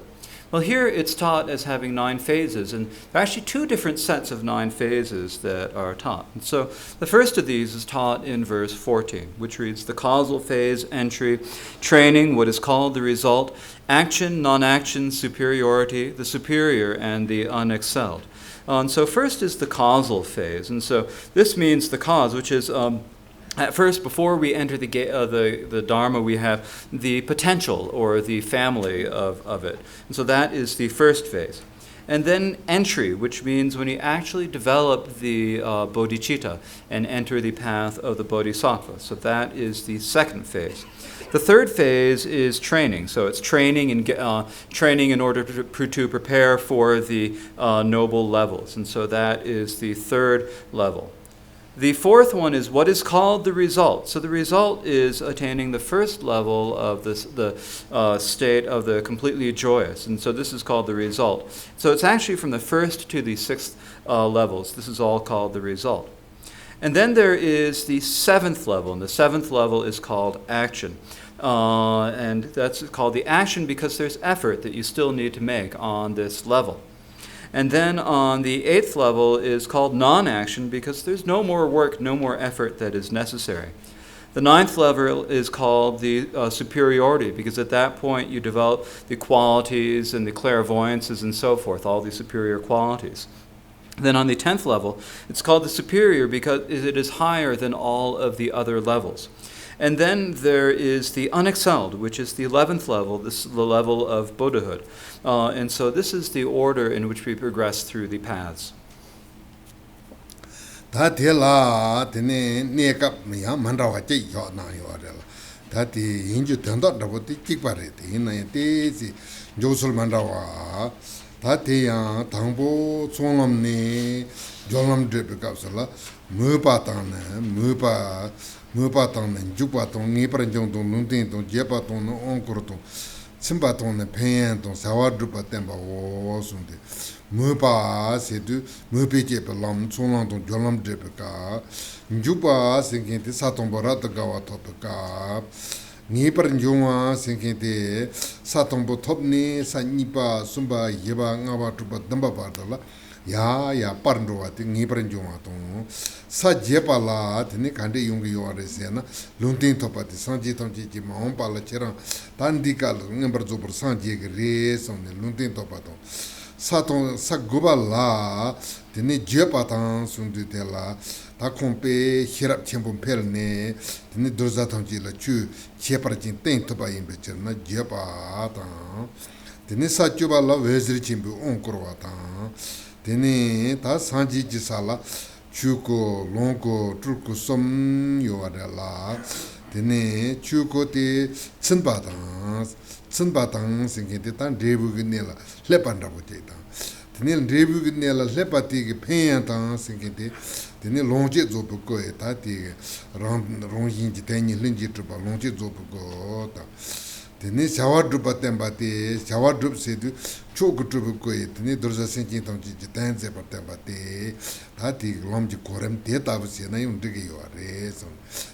[SPEAKER 2] Well, here it's taught as having 9 phases, and there are actually 2 different sets of 9 phases that are taught. And so the first of these is taught in verse 14, which reads, the causal phase, entry, training, what is called the result, action, non-action, superiority, the superior, and the unexcelled. And so first is the causal phase, and so this means the cause, which is... at first, before we enter the Dharma, we have the potential or the family of it. And so that is the first phase. And then entry, which means when you actually develop the bodhicitta and enter the path of the bodhisattva. So that is the second phase. The third phase is training. So it's training in order to prepare for the noble levels. And so that is the third level. The fourth one is what is called the result. So the result is attaining the first level of the state of the completely joyous. And so this is called the result. So it's actually from the first to the sixth levels. This is all called the result. And then there is the seventh level. And the seventh level is called action. And that's called the action because there's effort that you still need to make on this level. And then on the 8th level is called non-action because there's no more work, no more effort that is necessary. The 9th level is called the superiority because at that point you develop the qualities and the clairvoyances and so forth, all the superior qualities. Then on the 10th level, it's called the superior because it is higher than all of the other levels. And then there is the unexcelled, which is the 11th level. This is the level of Buddhahood. And so this is the order in which we progress through the paths.
[SPEAKER 1] Mupatong and Jupatong, Nipranjong, Lunting, Jepaton, Onkurton, Simbaton, Payanton, Sawadrupa Temba, Sunday. Mupa, Sedu, Mupi Jepalam, Solanton, Jolam Jepica, Jupa, sinking the Saton Borata Gawa Topica, Nipranjuma, sinking the Saton Botopni, Sanipa, Sumba, Yeba, Nava Trupa, Dumba Bartala. Ya parndo ati ngipren juma ton sa jepa la tene kande yungi yore sena luntin topati sanji tonji ji maon pala chera tandikal ngambar zobur sanji gre sonne luntin topaton sa ton sa gobala tene jepa tan sundu tela ta kompe hirap chembon pelne tene doza tonji la chu chepar jin ten topa yimbe cherna jepa tan tene sa chuba la vezri chimbu onkorwa tan Tene ta sanji jisala chuko longo truko som yoarela tene chuko te tsinbatang singete tan rebu gnela lepanda boteta tene rebu gnela lepati ge peyantang singete tene longje zobu ko eta ti rongjin ji teni linji trupa longje zobu ko ta tene shawadrupa tembate shawadrup sedu chokutrup ko tene dorza senjin tongji jitanze patembate tati lomji korem te tabse na yundge yore so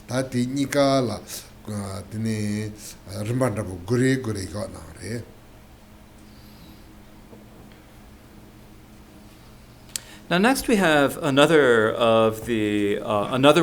[SPEAKER 1] tati nikala tene rimbanda bu gure gure ga na re.
[SPEAKER 2] Now next we have another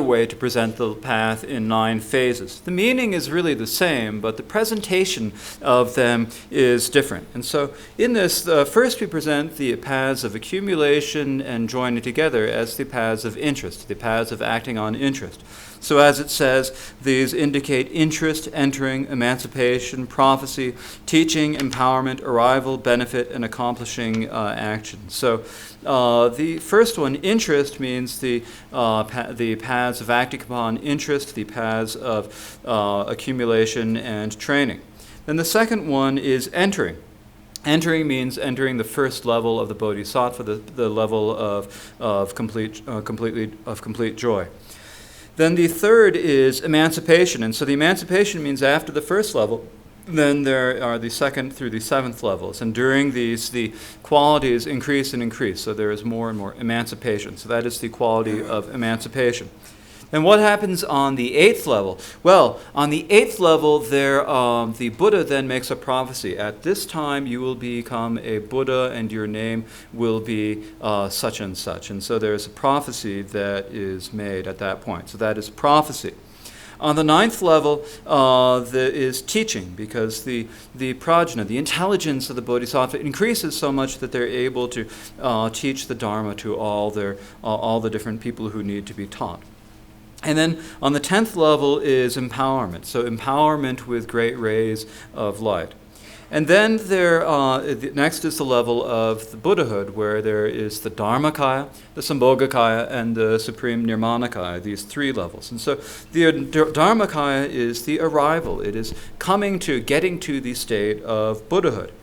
[SPEAKER 2] way to present the path in 9 phases. The meaning is really the same, but the presentation of them is different. And so in this, first we present the paths of accumulation and joining together as the paths of interest, the paths of acting on interest. So as it says, these indicate interest, entering, emancipation, prophecy, teaching, empowerment, arrival, benefit, and accomplishing action. So the first one, interest, means the paths of acting upon interest, the paths of accumulation and training. Then the second one is entering. Entering means entering the first level of the bodhisattva, the level of complete joy. Then the third is emancipation. And so the emancipation means after the first level, then there are the second through the seventh levels. And during these, the qualities increase and increase. So there is more and more emancipation. So that is the quality of emancipation. And what happens on the eighth level? Well, on the eighth level, the Buddha then makes a prophecy. At this time, you will become a Buddha, and your name will be such and such. And so there is a prophecy that is made at that point. So that is prophecy. On the ninth level is teaching, because the prajna, the intelligence of the bodhisattva, increases so much that they're able to teach the Dharma to all the different people who need to be taught. And then on the 10th level is empowerment. So empowerment with great rays of light. And then next is the level of the Buddhahood, where there is the Dharmakaya, the Sambhogakaya, and the Supreme Nirmanakaya, these three levels. And so the Dharmakaya is the arrival. It is getting to the state of Buddhahood.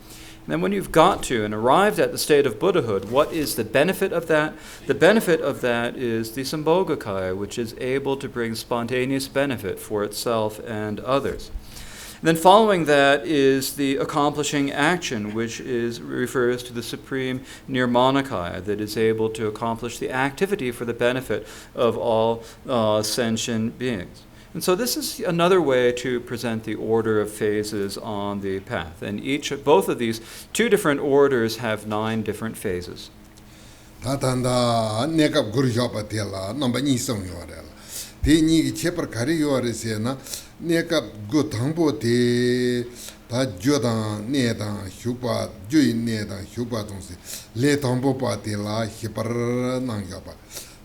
[SPEAKER 2] And then when you've got to and arrived at the state of Buddhahood, what is the benefit of that? The benefit of that is the Sambhogakaya, which is able to bring spontaneous benefit for itself and others. And then following that is the accomplishing action, which refers to the Supreme Nirmanakaya, that is able to accomplish the activity for the benefit of all sentient beings. And so this is another way to present the order of phases on the path. And both of these two different orders have 9 different phases.
[SPEAKER 1] Tatanda nekap guru yopa tela number ni song yorel. Te ni chepar kari yore se na nekap go thangbo te ta jodan ne da hupa jui ne da hupa tongse le thangbo pa tela hipar nang yopa.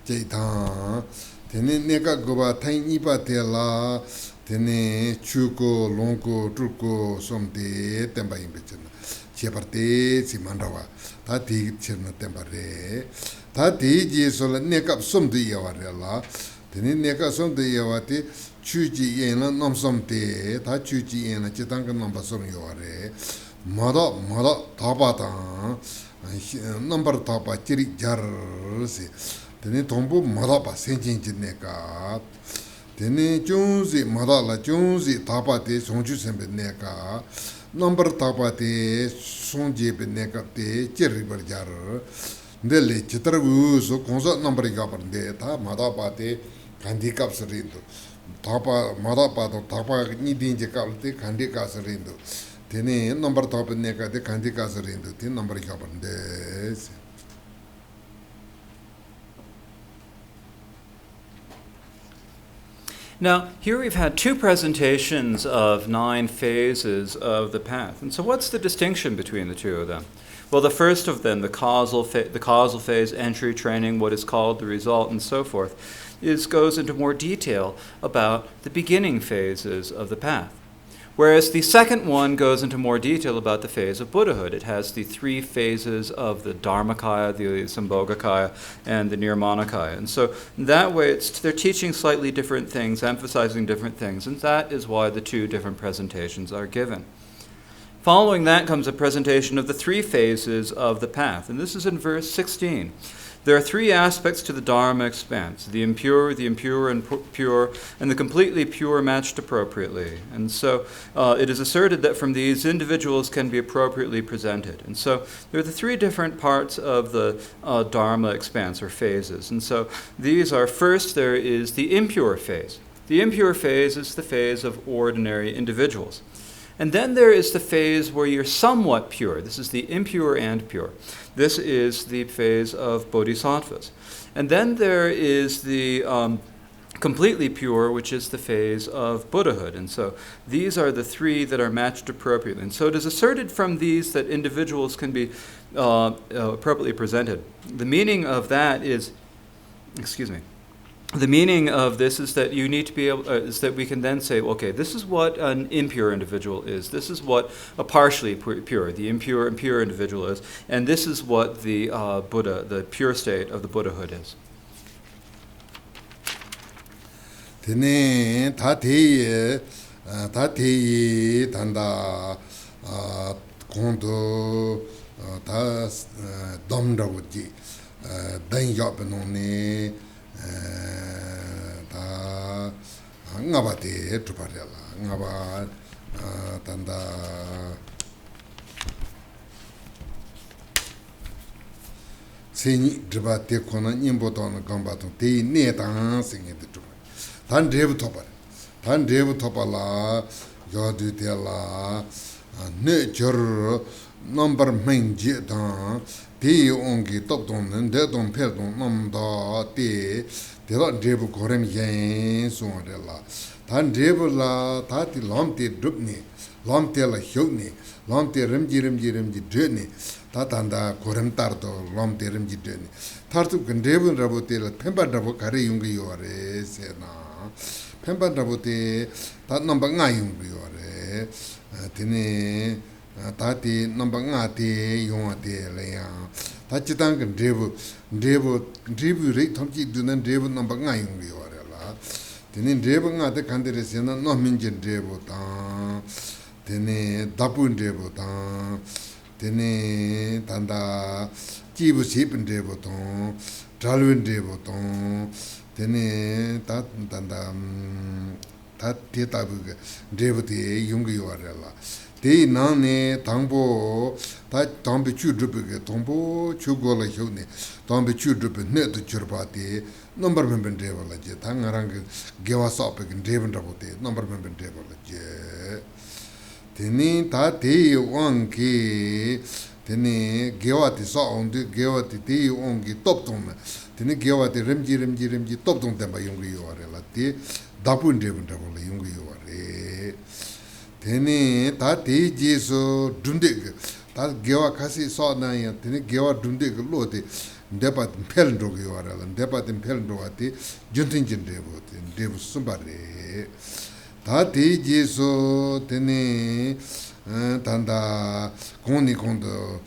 [SPEAKER 1] Jaitan tene neka goba thaini pa tela tene chuko lonko truko somte temba imbechena cheparte si mandawa ta ti cherna temba re ta ti ji sola neka somte yawarela tene neka somte yawati chuji yena nam somte ta chuji yena chitanga namba som yaware mada tabata number tapa chiri jar si tene tombo madapa senjin neka tene chunzi madala chunzi tapate sonju sembe neka number tapate sonje be neka te cherry barjar dele chitragu so konsa number gabarde ta madapate kandi kapsrindo tapa madapa to tapa ni dinje kapte kandi kasrindo tene number tapa neka de kandi kasrindo te number gabarde.
[SPEAKER 2] Now, here we've had 2 presentations of 9 phases of the path. And so what's the distinction between the 2 of them? Well, the first of them, the causal phase, entry, training, what is called the result, and so forth, goes into more detail about the beginning phases of the path. Whereas the second one goes into more detail about the phase of Buddhahood. It has the 3 phases of the Dharmakaya, the Sambhogakaya, and the Nirmanakaya. And so that way they're teaching slightly different things, emphasizing different things, and that is why the 2 different presentations are given. Following that comes a presentation of the 3 phases of the path, and this is in verse 16. There are 3 aspects to the Dharma expanse: the impure and pure, and the completely pure matched appropriately. And so it is asserted that from these, individuals can be appropriately presented. And so there are the 3 different parts of the Dharma expanse, or phases. And so these are, first, there is the impure phase. The impure phase is the phase of ordinary individuals. And then there is the phase where you're somewhat pure. This is the impure and pure. This is the phase of bodhisattvas. And then there is the completely pure, which is the phase of Buddhahood. And so these are the 3 that are matched appropriately. And so it is asserted from these that individuals can be appropriately presented. The meaning of that is, the meaning of this is that you need to be able, is that we can then say, okay, this is what an impure individual is. This is what a partially pure, the impure and pure individual is. And this is what the Buddha, the pure state of the Buddhahood is.
[SPEAKER 1] Tene tateye tanda kondo ta domdawoji dan yabenone ta ngabate tuparela ngaba tanda seni dribate kona nyimboton gambaton te netan singe de tupa tan dev topala yodu tela ne jor number menje dan te ongi topton de don perdon namda te la dev korem yen sonrela tan dev la tati lamte dubni lamte la hyogni lamte remji deni tatanda korem tardo lamte remji deni tartu dev rabote la pemba rabo kare yungi yore sena pemba rabote tat number nga yungi yore tene tati number nga te yongate le ya tachitang dev re thomchi dunan dev number nga yungi yore la tene dev nga te kandere sena no minjen dev ta tene dapun dev ta tene tanda jibu sipin dev ta dalwin dev ta tene tanda tat te tabu dev te yungi yore la te nane tangbo ta tambe chudrupe tangbo chugola hyone tambe chudrupe ne to churbate number member devala je tangarang gewa sope devan rabote number member devala je teni ta te wangi teni gewa ti so onde gewa ti te ongi top tom teni gewa ti remji top tom temba yungi yore la te dapun devan rabola yungi yore teni ta te jeso dundeg ta gewa kasi so na ya teni gewa dundeg lo te ndepa pel ndo ge wara la ndepa pel ndo ati juntin jin devo te devo sumbare ta te jeso teni tanda koni kondo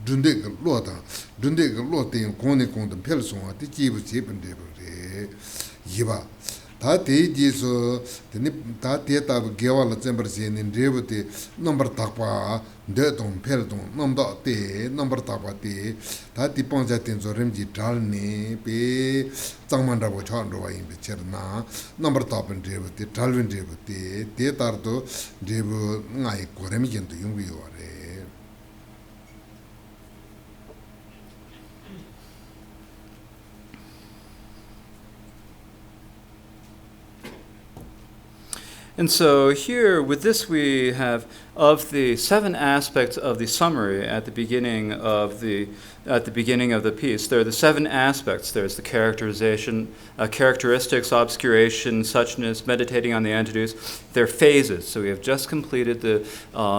[SPEAKER 1] dundeg lo te koni kondo pel so ati jibu jiben devo re yiba ta te jeso teni ta te ta gewa la zembar se ni devo te number takpa de ton pel ton namda te number takpa te ta ti pongja ten zo remji dal ne pe changman ra bo chan ro wa yin be cherna number tapen devo te dalwin devo te tar to devo ngai korem yen to yung yo re.
[SPEAKER 2] And so here, with this, we have of the 7 aspects of the summary at the beginning of the piece. There are the 7 aspects. There's the characterization, characteristics, obscuration, suchness, meditating on the entities, their phases. So we have just completed the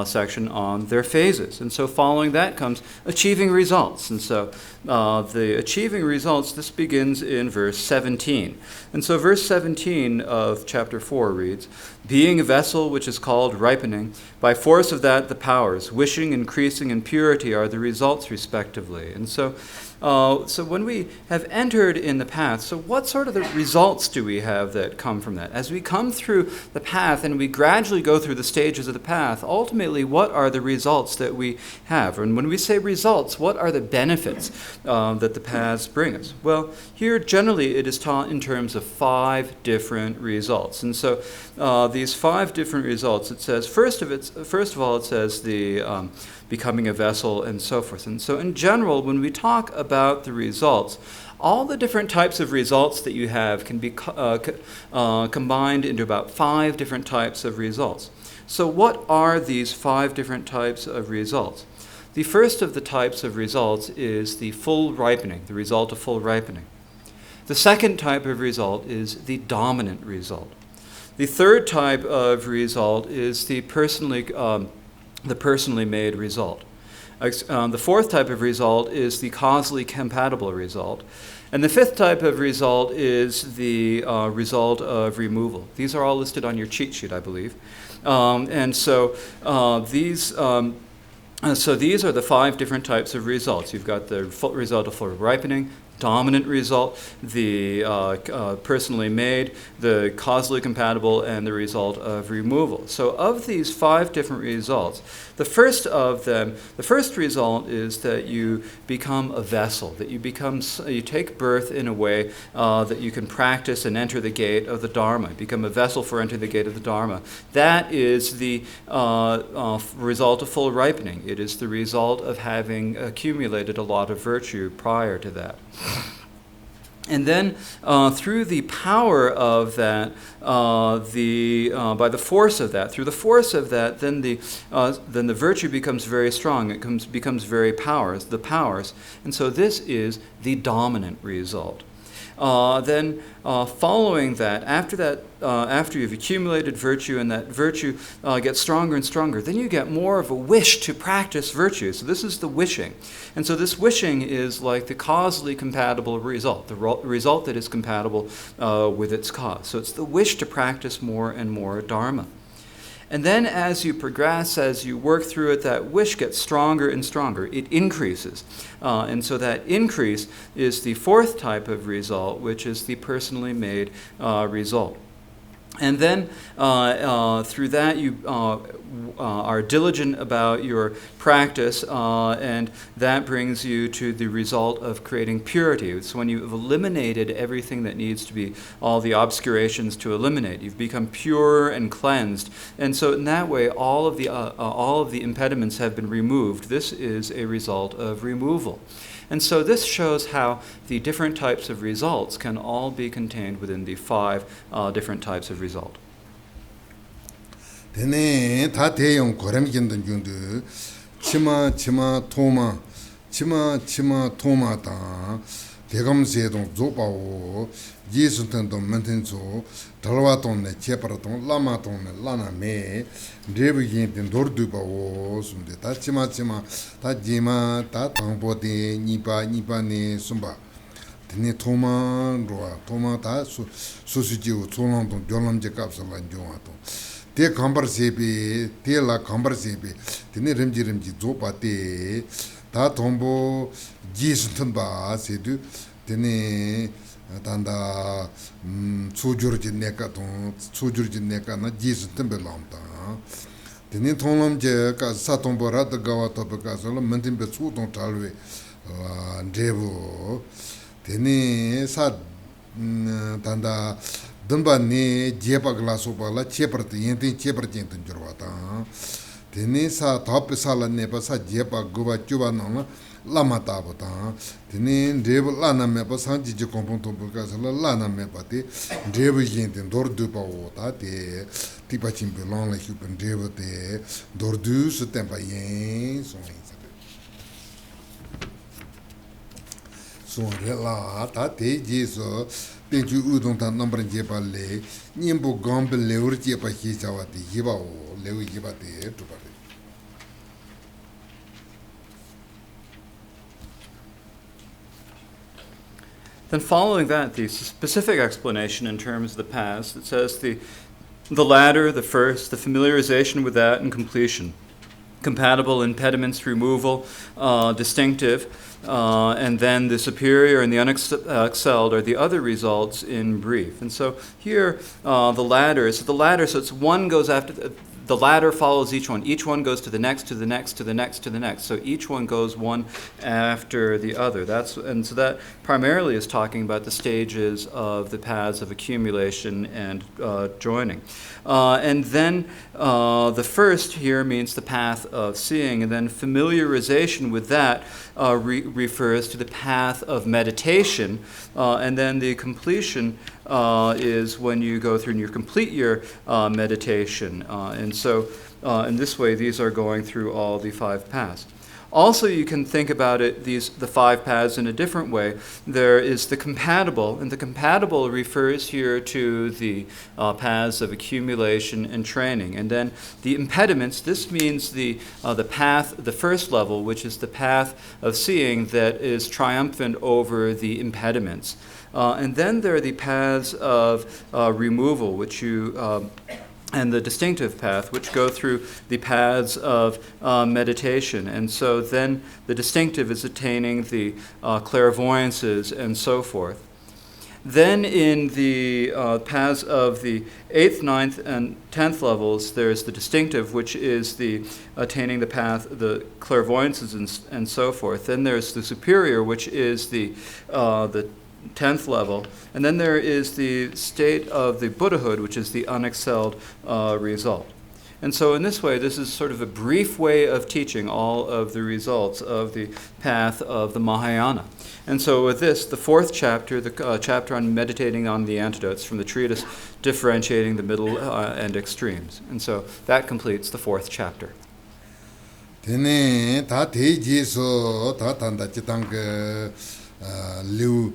[SPEAKER 2] section on their phases. And so following that comes achieving results. And so the achieving results, this begins in verse 17. And so verse 17 of chapter 4 reads, being a vessel which is called ripening, by force of that the powers, wishing, increasing, and purity are the results respectively. And so when we have entered in the path, so what sort of the results do we have that come from that? As we come through the path and we gradually go through the stages of the path, ultimately, what are the results that we have? And when we say results, what are the benefits that the paths bring us? Well, here generally it is taught in terms of 5 different results. And so these 5 different results, it says, first of all, it says the becoming a vessel and so forth. And so in general, when we talk about the results, all the different types of results that you have can be combined into about 5 different types of results. So what are these 5 different types of results? The first of the types of results is the full ripening, the result of full ripening. The second type of result is the dominant result. The third type of result is the personally made result. The fourth type of result is the causally compatible result. And the fifth type of result is the result of removal. These are all listed on your cheat sheet, I believe. So these are the 5 different types of results. You've got the result of full ripening, dominant result, the personally made, the causally compatible, and the result of removal. So of these 5 different results, The first of them, the first result is that you become a vessel, that you take birth in a way that you can practice and enter the gate of the Dharma, become a vessel for entering the gate of the Dharma. That is the result of full ripening. It is the result of having accumulated a lot of virtue prior to that. And then, through the power of that, by the force of that, through the force of that, then the virtue becomes very strong. It becomes very powers, and so this is the dominant result. Then, following that, after you've accumulated virtue and that virtue gets stronger and stronger, then you get more of a wish to practice virtue. So this is the wishing. And so this wishing is like the causally compatible result, the result that is compatible with its cause. So it's the wish to practice more and more Dharma. And then as you progress, as you work through it, that wish gets stronger and stronger. It increases. And so that increase is the fourth type of result, which is the personally made result. And then through that you are diligent about your practice, and that brings you to the result of creating purity. It's when you've eliminated everything that needs to be, all the obscurations to eliminate. You've become pure and cleansed. And so in that way, all of the impediments have been removed. This is a result of removal. And so this shows how the different types of results can all be contained within the 5 different types of result.
[SPEAKER 1] Tene ta teyong korem kindan jundu chima toma ta tegam sedong zopawo Yesu tendo mentenzo talwa tonne cheparaton lama tonne lana me drebu yin dordu bawo sumde ta chima ta jima ta tangpo de nipa ne sumba tene toma ta susujiu tsolang tong jolam je kapsala jonga tong te kambar sepe te la kambar sepe tene remji zopa te ta tombo Yesu tenba sedu tene tanda tsujurji neka na Yesu tembe lamta tene tonglam je ka satombo rata gawa tope ka sala mentimbe tsutong talwe drebu tene sa tanda damba ne jepa glasopa la cheparta yenten chepar jenten jorwata tene sa tope sala nepa sa jepa guba chuba nangla lama tabata tene drebu lana mepa sanji je kompon tope ka sala lana mepa te drebu yenten dordu pa wota te tipa chimpe long la hupen drebu te dordu su tempa yen son rela ta te jeso tenchu udon ta number jepa le nyimbo gambe leur jepa hichawa te hiba o leu hiba te tupare.
[SPEAKER 2] Then following that, the specific explanation in terms of the past, it says the latter, the first, the familiarization with that and completion, compatible impediments removal, distinctive, and then the superior and the unexcelled are the other results in brief. And so here, the latter, so it's one goes after the ladder follows each one. Each one goes to the next, to the next, to the next, to the next. So each one goes one after the other. And so that primarily is talking about the stages of the paths of accumulation and joining. And then the first here means the path of seeing, and then familiarization with that refers to the path of meditation, and then the completion is when you go through and you complete your meditation. And so in this way, these are going through all the 5 paths. Also, you can think about it, the 5 paths in a different way. There is the compatible, and the compatible refers here to the paths of accumulation and training. And then the impediments, this means the path, the first level, which is the path of seeing that is triumphant over the impediments. And then there are the paths of removal, which you and the distinctive path, which go through the paths of meditation. And so then the distinctive is attaining the clairvoyances and so forth. Then in the paths of the 8th, 9th, and 10th levels, there's the distinctive, which is the attaining the path, the clairvoyances and so forth. Then there's the superior, which is the 10th level. And then there is the state of the Buddhahood, which is the unexcelled result. And so in this way, this is sort of a brief way of teaching all of the results of the path of the Mahayana. And so with this, the 4th chapter, the chapter on meditating on the antidotes from the treatise differentiating the middle and extremes. And so that completes the 4th chapter.
[SPEAKER 1] Tene ta teji so ta tanda chitang liu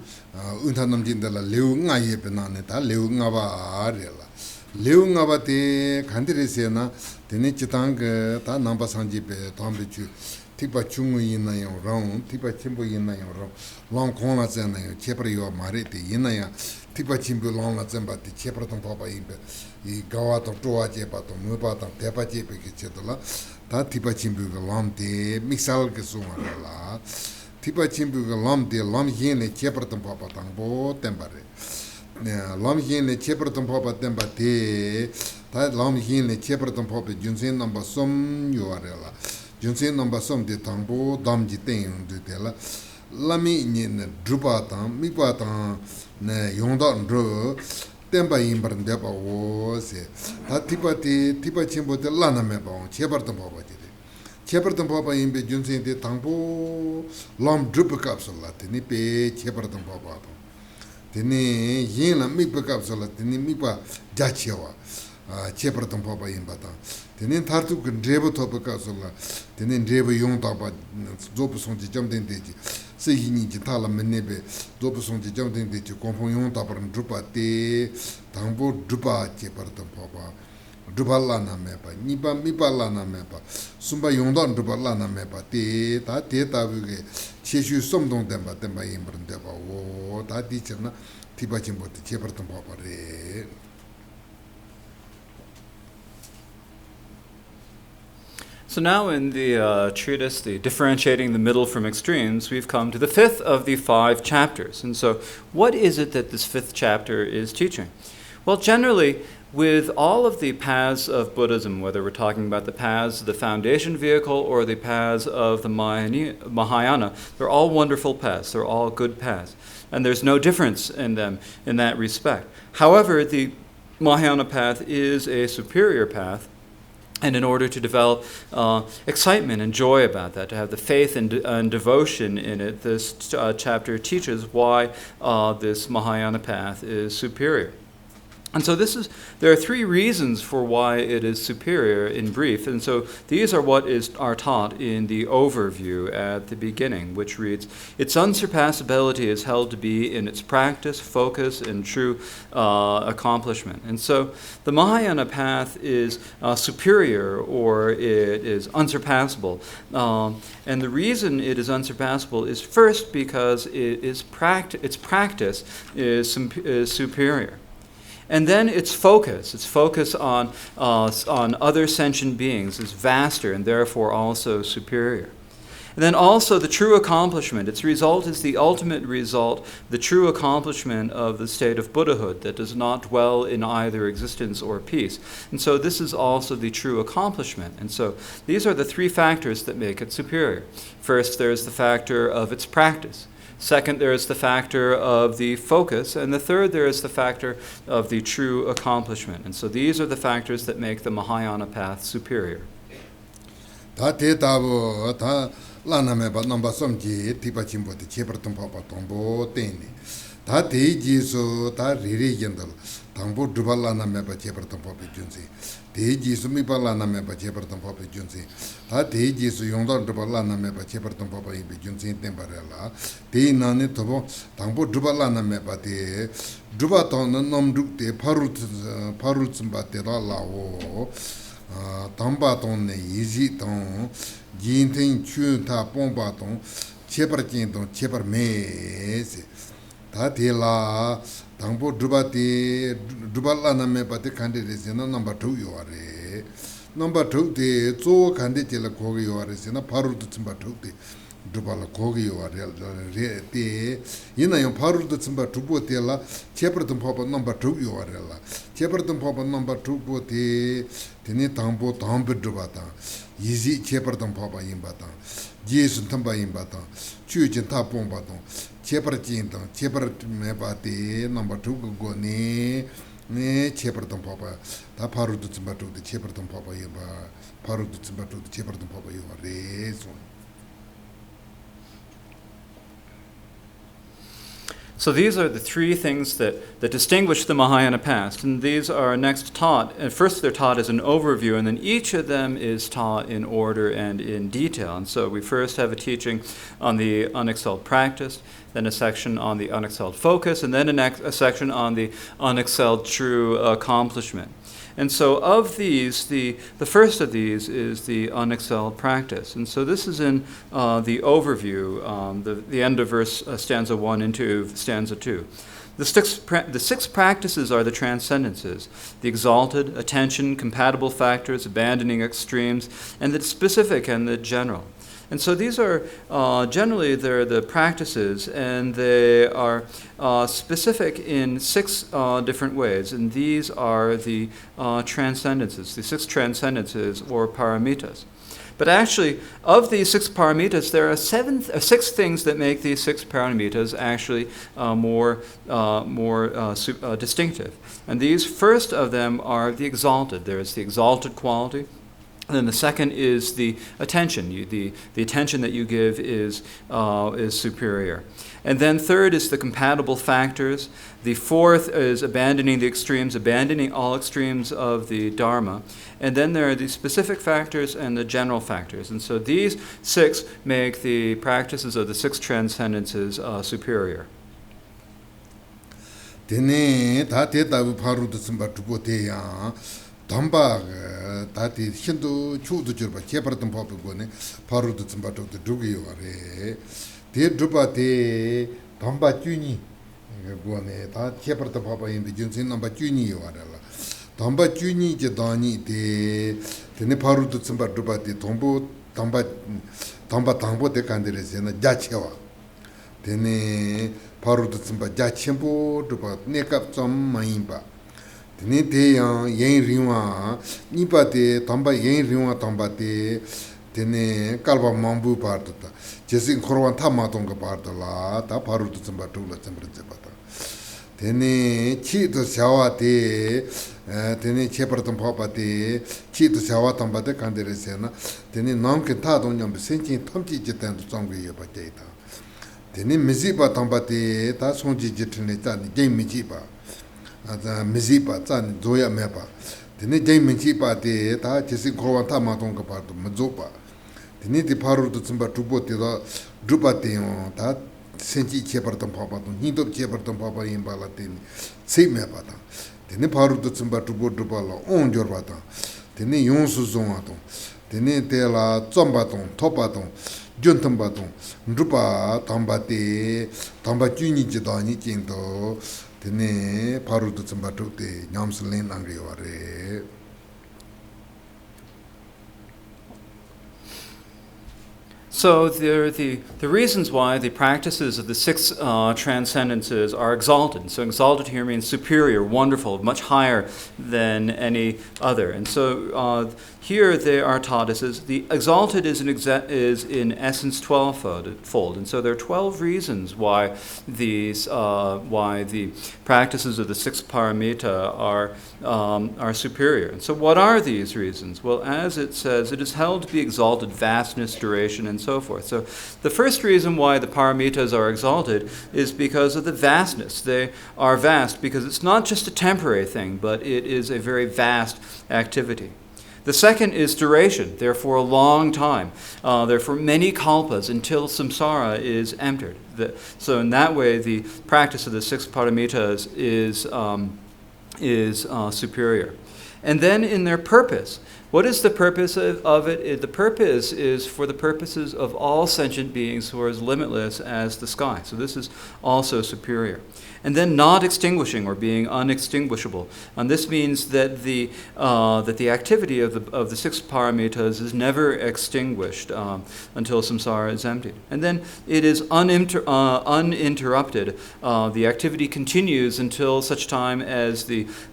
[SPEAKER 1] untanam jindala liu ngaye benane ta liu ngaba arela. Liu ngaba te kandiresena tene chitang ta namba sanji pe tambe chu tipa chungu yina yung rong tipa chimbo yina yung rong long kong la zena yung chepra yo mare te yina ya tipa chimbo long la zemba te chepra tong papa yinpe I gawa tong chowa chepa tong mupa tong tepa chepe ke chetola ta tipa chimbo ka lam te miksal ke sunga la tipa chimbo ka lam te lam yin le chepra tong papa tong bo tempa re lam yin le chepra tong papa tempa te ta lam yin le chepra tong papa junsen namba som yo are la junsen namba som de tangbo dam ji ten de tela lami ni ne drupa tang mi pa tang ne yongda ndro tempa imbar de pa wo se ta tipa chimbo de lana me ba chebar tang pa de chebar tang pa imbe junsen de tangbo lam drupa kapsula te ni pe chebar tang pa tene yin la mi pa kapsula tene mi pa jachewa chebar tang pa imba ta tenen tartu kun dreba topa kasola tenen dreba yong tapa zopu songji jamden deji se yini ji tala menebe zopu songji jamden deji kompong yong tapa drupa te tangbo drupa chepar tampapa drupa lana mepa nipa mipa lana mepa sumba yongdan drupa lana mepa te ta tabuge cheshu somdong tempa yimbaran tepa o ta di chana tipa chimbo te chepar tampapa re.
[SPEAKER 2] So now in the treatise, the differentiating the middle from extremes, we've come to the 5th of the 5 chapters. And so what is it that this 5th chapter is teaching? Well, generally, with all of the paths of Buddhism, whether we're talking about the paths of the foundation vehicle or the paths of the Mahayana, they're all wonderful paths. They're all good paths. And there's no difference in them in that respect. However, the Mahayana path is a superior path. And in order to develop excitement and joy about that, to have the faith and devotion in it, this chapter teaches why this Mahayana path is superior. And so there are 3 reasons for why it is superior in brief. And so these are what are taught in the overview at the beginning, which reads, its unsurpassability is held to be in its practice, focus, and true accomplishment. And so the Mahayana path is superior, or it is unsurpassable. And the reason it is unsurpassable is first because its practice is superior. And then its focus on other sentient beings is vaster and therefore also superior. And then also the true accomplishment. Its result is the ultimate result, the true accomplishment of the state of Buddhahood that does not dwell in either existence or peace. And so this is also the true accomplishment. And so these are the 3 factors that make it superior. First, there's the factor of its practice. Second, there is the factor of the focus. And the third, there is the factor of the true accomplishment. And so these are the factors that make the Mahayana path superior.
[SPEAKER 1] Lana meba namba somji tipa chimbo te chepratum papa tombo teni. Ta te jiso ta riri yendal. Tambo druba lana meba chepratum papa junsi. Te jiso mipa lana meba chepratum papa junsi. Ta te jiso yongda druba lana meba chepratum papa ibi junsi tembarela. Te nani tobo tambo druba lana meba te druba tona namduk te parul tsumba te la lao. Tamba ton ne yizi ton. Jinten chun ta pompa ton chepar chen ton chepar me se ta te la tangpo druba la na me pa te khande re se na number 2 yo are number 2 te zo khande che la ko yo are se na paru tu chimba 2 te Dubala Kogi or Re, Yina Paru the Zimba Tubotella, Cheperton Papa number 2 Uarella, Cheperton Papa number 2 Bote, Tinitambo Tambe Dubata, Yizi Cheperton Papa Imbata, Jason Tamba Imbata, Chuj and Tapon Baton, Chepertinton, Cheper Mebate, number 2 Gone, Ne Cheperton Papa, Taparu to Zimbatu, the Cheperton Papa Yaba, Paru to Zimbatu, the Cheperton Papa Yuba.
[SPEAKER 2] So these are the three things that distinguish the Mahayana past, and these are next taught. And first they're taught as an overview, and then each of them is taught in order and in detail. And so we first have a teaching on the unexcelled practice, then a section on the unexcelled focus, and then a section on the unexcelled true accomplishment. And so of these, the first of these is the unexcelled practice. And so this is in the overview, the end of verse stanza 1 into stanza 2. The six practices are the transcendences, the exalted, attention, compatible factors, abandoning extremes, and the specific and the general. And so these are, generally, they're the practices, and they are specific in 6 different ways. And these are the transcendences, the 6 transcendences, or paramitas. But actually, of these 6 paramitas, there are 6 things that make these 6 paramitas actually more distinctive. And these first of them are the exalted. There is the exalted quality. And then the second is the attention. The attention that you give is superior. And then third is the compatible factors. The fourth is abandoning the extremes, abandoning all extremes of the Dharma. And then there are the specific factors and the general factors. And so these 6 make the practices of the 6 transcendences superior.
[SPEAKER 1] Damba Tati Hindu Chudu Juba, Cheperton Popigone, Paru to Zimbato, the Dugi, Te Dubate, Damba Juni, Gone, Cheperton Papa in the Junsin number Juni, Damba Juni, Jedani, the Neparu to Zimba Dubati, Tombo, Tamba Tambo, the candidates in a Jachewa. Then Paru to Zimba Jachembo, Dubat, Nekap some Maimba. Tene te yen riwa nipa te tamba yen riwa tamba te tene kalba mambu partata jesin korwan tama tonga partala ta paru tu tsamba tula tsamba tsabata tene chi to shawa te tene chepartam papa te chi to shawa tamba te kandere sena tene namke ta don nyam senchi tamchi jetan tu tsangwe yoba teita tene miziba tamba te ta sonji jetne ta gen miziba Mizipa, Zan, Zoya Mepa. The Nijay Michipa, the Ta Chesi Krovata Matonga part of Mazopa. The Niti Paru to Zimba Tuboti, Drupati, Ta Senchi Cheperton Papa, Nido Cheperton Papa in Balatin, Say Mepata. The Niparu to Zimba Tubo Drupala, on Jorvata. The Ni Yonsu Zonaton. The Nitela Zombaton, Topaton, Juntambaton, Drupa, Tambate, Tambajuni Jedani Jinto. Tene paru tu tsambatu te nyamslen angri ware.
[SPEAKER 2] So the reasons why the practices of the 6 transcendences are exalted. So exalted here means superior, wonderful, much higher than any other. And so here they are taught as the exalted is in essence 12-fold. And so there are 12 reasons why the practices of the 6 paramita are superior. And so what are these reasons? Well, as it says, it is held to be exalted vastness, duration, and so forth. So the first reason why the paramitas are exalted is because of the vastness. They are vast because it's not just a temporary thing, but it is a very vast activity. The second is duration, therefore a long time, therefore many kalpas until samsara is entered. So in that way, the practice of the 6 paramitas is superior. And then in their purpose, What is the purpose of it? The purpose is for the purposes of all sentient beings who are as limitless as the sky. So this is also superior. And then not extinguishing or being unextinguishable. And this means that the activity of the six paramitas is never extinguished until samsara is emptied. And then it is uninterrupted. The activity continues until such time as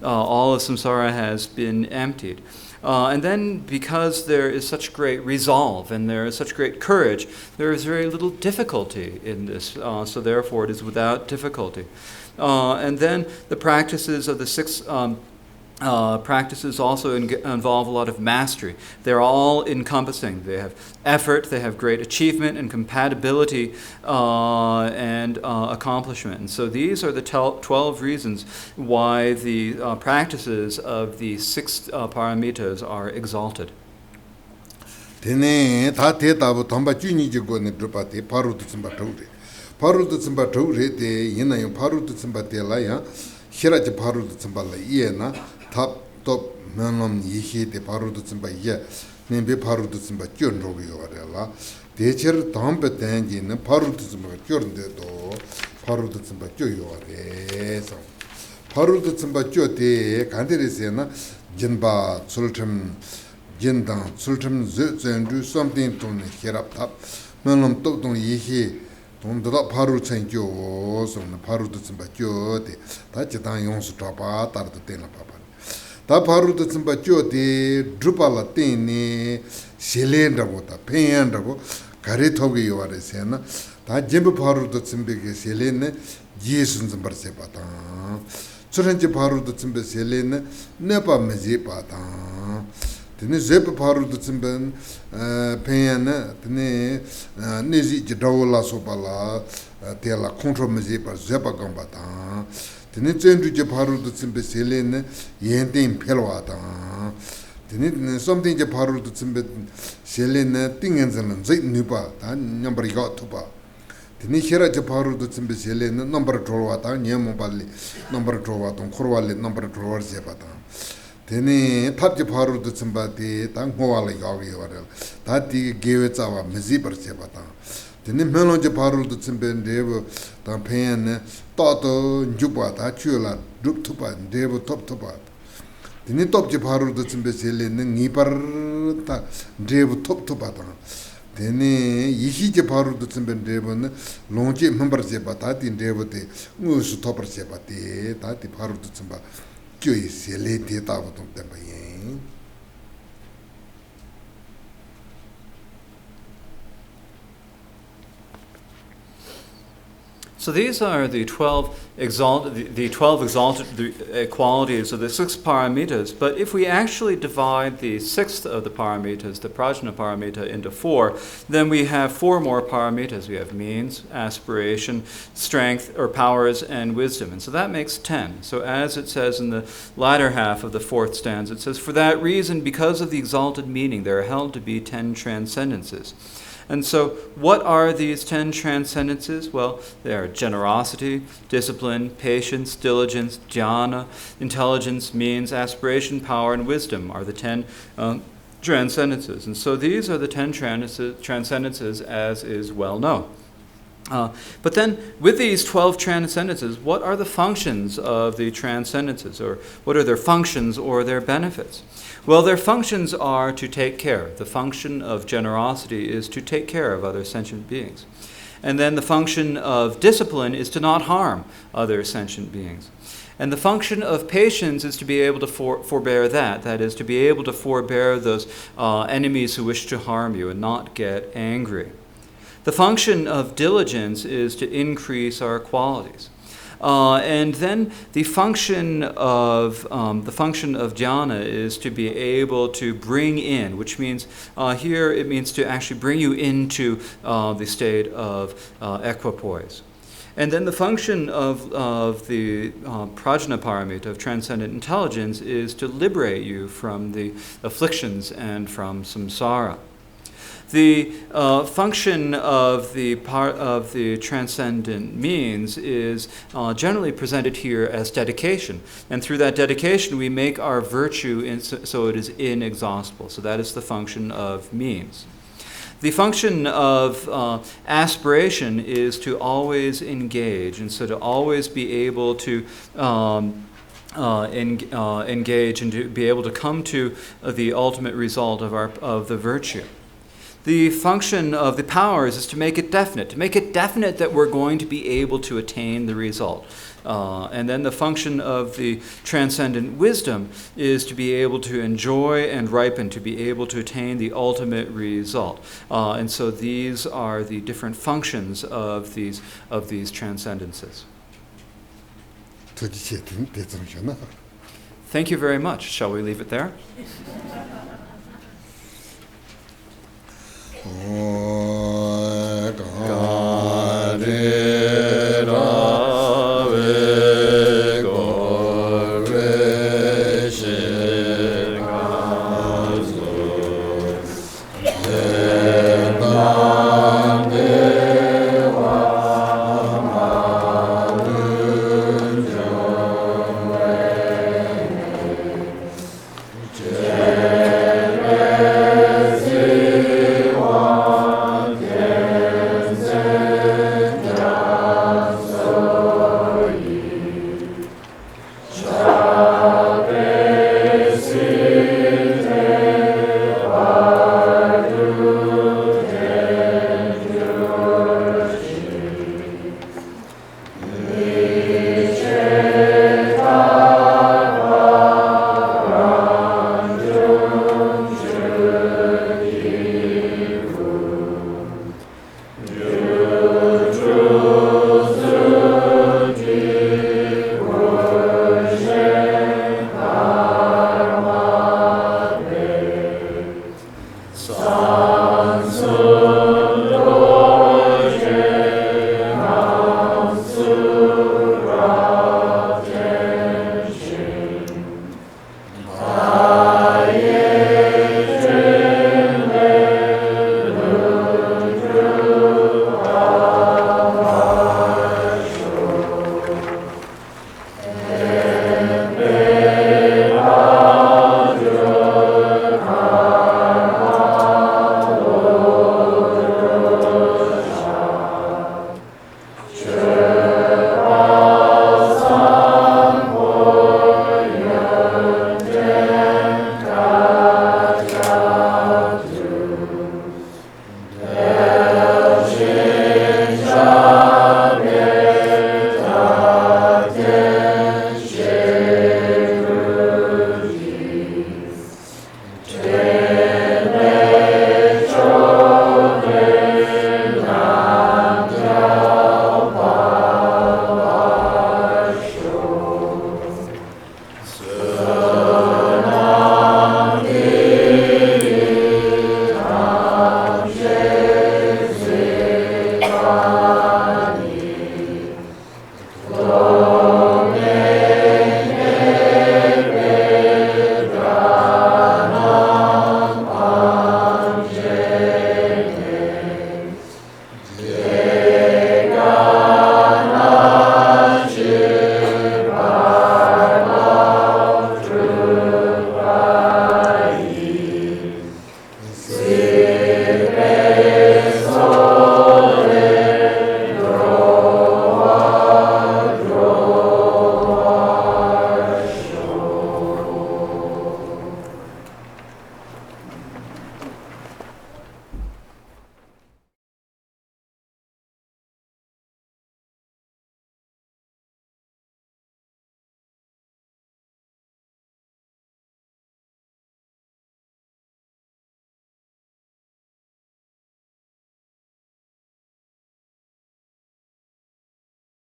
[SPEAKER 2] all of samsara has been emptied. And then, because there is such great resolve and there is such great courage, there is very little difficulty in this. So therefore, it is without difficulty. And then the practices of the six practices also involve a lot of mastery. They're all encompassing. They have effort, they have great achievement and compatibility and accomplishment. And so these are the 12 reasons why the practices of the six paramitas are exalted.
[SPEAKER 1] Tene ta te tabu tamba chuni ji go ne drupa te paru tu tsamba tawre. Paru tu tsamba tawre te yina yung paru tu tsamba te la ya hira ji paru tu tsamba la iye na tap top menam yihi te paru tu tsamba ye nembe paru tu tsamba kyon rogo yore la. Decher tamba tenji na paru tu tsamba kyon de do paru tu tsamba kyo yore. Paru tu tsamba kyo te kandere se na jinba tsultam Jindang, Sultan Zendru, something to the Hirap, Melum Tokton Yihi, Don the Paru Saint-Jo, so the Paru to Simbajote, Tachitan Yons Trapa, Tartatena Papa. Ta Paru to Simbajote, Drupala Tini, Silenda Water, Payandavo, Caritogi Yoresena, Ta Jimbo Paru to Simbig Selene, Jesus and Barsepatan, Suranji Paru to Simba Selene, Nepa Mezipatan. Tene zepa paru tu tsimben penyana tene nezi jidawo la sopa la te la kontro mezi par zepa gamba ta tene tsendu je paru tu tsimbe selene yenten pelwa ta tene something je paru tu tsimbe selene tingen zanan zait nupa ta nyambar ga tupa tene hira je paru tu tsimbe selene number trolwa ta nyemo balli number trolwa ton khorwale number trolwa zepa ta Tene tapji paru tu tsimbati ta ngowala yawi warel ta ti gewe tsawa mizi par cheba ta tene melon je paru tu tsimben devu ta pen toto njupa ta chula drup tupa devu top tupa tene topji paru tu tsimbe sele ne ngipar ta devu top tupa ta tene yihi je paru tu tsimben devu ne longje member cheba ta ti devu te ngusu topar cheba te ta ti paru tu tsimba
[SPEAKER 2] So these are the 12 exalted qualities of the six paramitas. But if we actually divide the sixth of the paramitas, the Prajnaparamita, into four, then we have four more paramitas. We have means, aspiration, strength or powers, and wisdom. And so that makes 10. So as it says in the latter half of the fourth stanza, it says, "For that reason, because of the exalted meaning, they are held to be 10 transcendences." And so, what are these 10 transcendences? Well, they are generosity, discipline, patience, diligence, jhana, intelligence, means, aspiration, power, and wisdom are the 10 transcendences. And so these are the 10 transcendences as is well known. But then, with these 12 transcendences, what are the functions of the transcendences? Or what are their functions or their benefits? Well, their functions are to take care. The function of generosity is to take care of other sentient beings. And then the function of discipline is to not harm other sentient beings. And the function of patience is to be able to forbear that. That is, to be able to forbear those enemies who wish to harm you and not get angry. The function of diligence is to increase our qualities. And then the function of jhana is to be able to bring in, which means here it means to actually bring you into the state of equipoise. And then the function of the Prajnaparamita, of transcendent intelligence, is to liberate you from the afflictions and from samsara. The function of the part of the transcendent means is generally presented here as dedication. And through that dedication, we make our virtue so it is inexhaustible. So that is the function of means. The function of aspiration is to always engage, and so to always be able to engage and to be able to come to the ultimate result of the virtue. The function of the powers is to make it definite that we're going to be able to attain the result. And then the function of the transcendent wisdom is to be able to enjoy and ripen, to be able to attain the ultimate result. And so these are the different functions of these transcendences. Thank you very much. Shall we leave it there?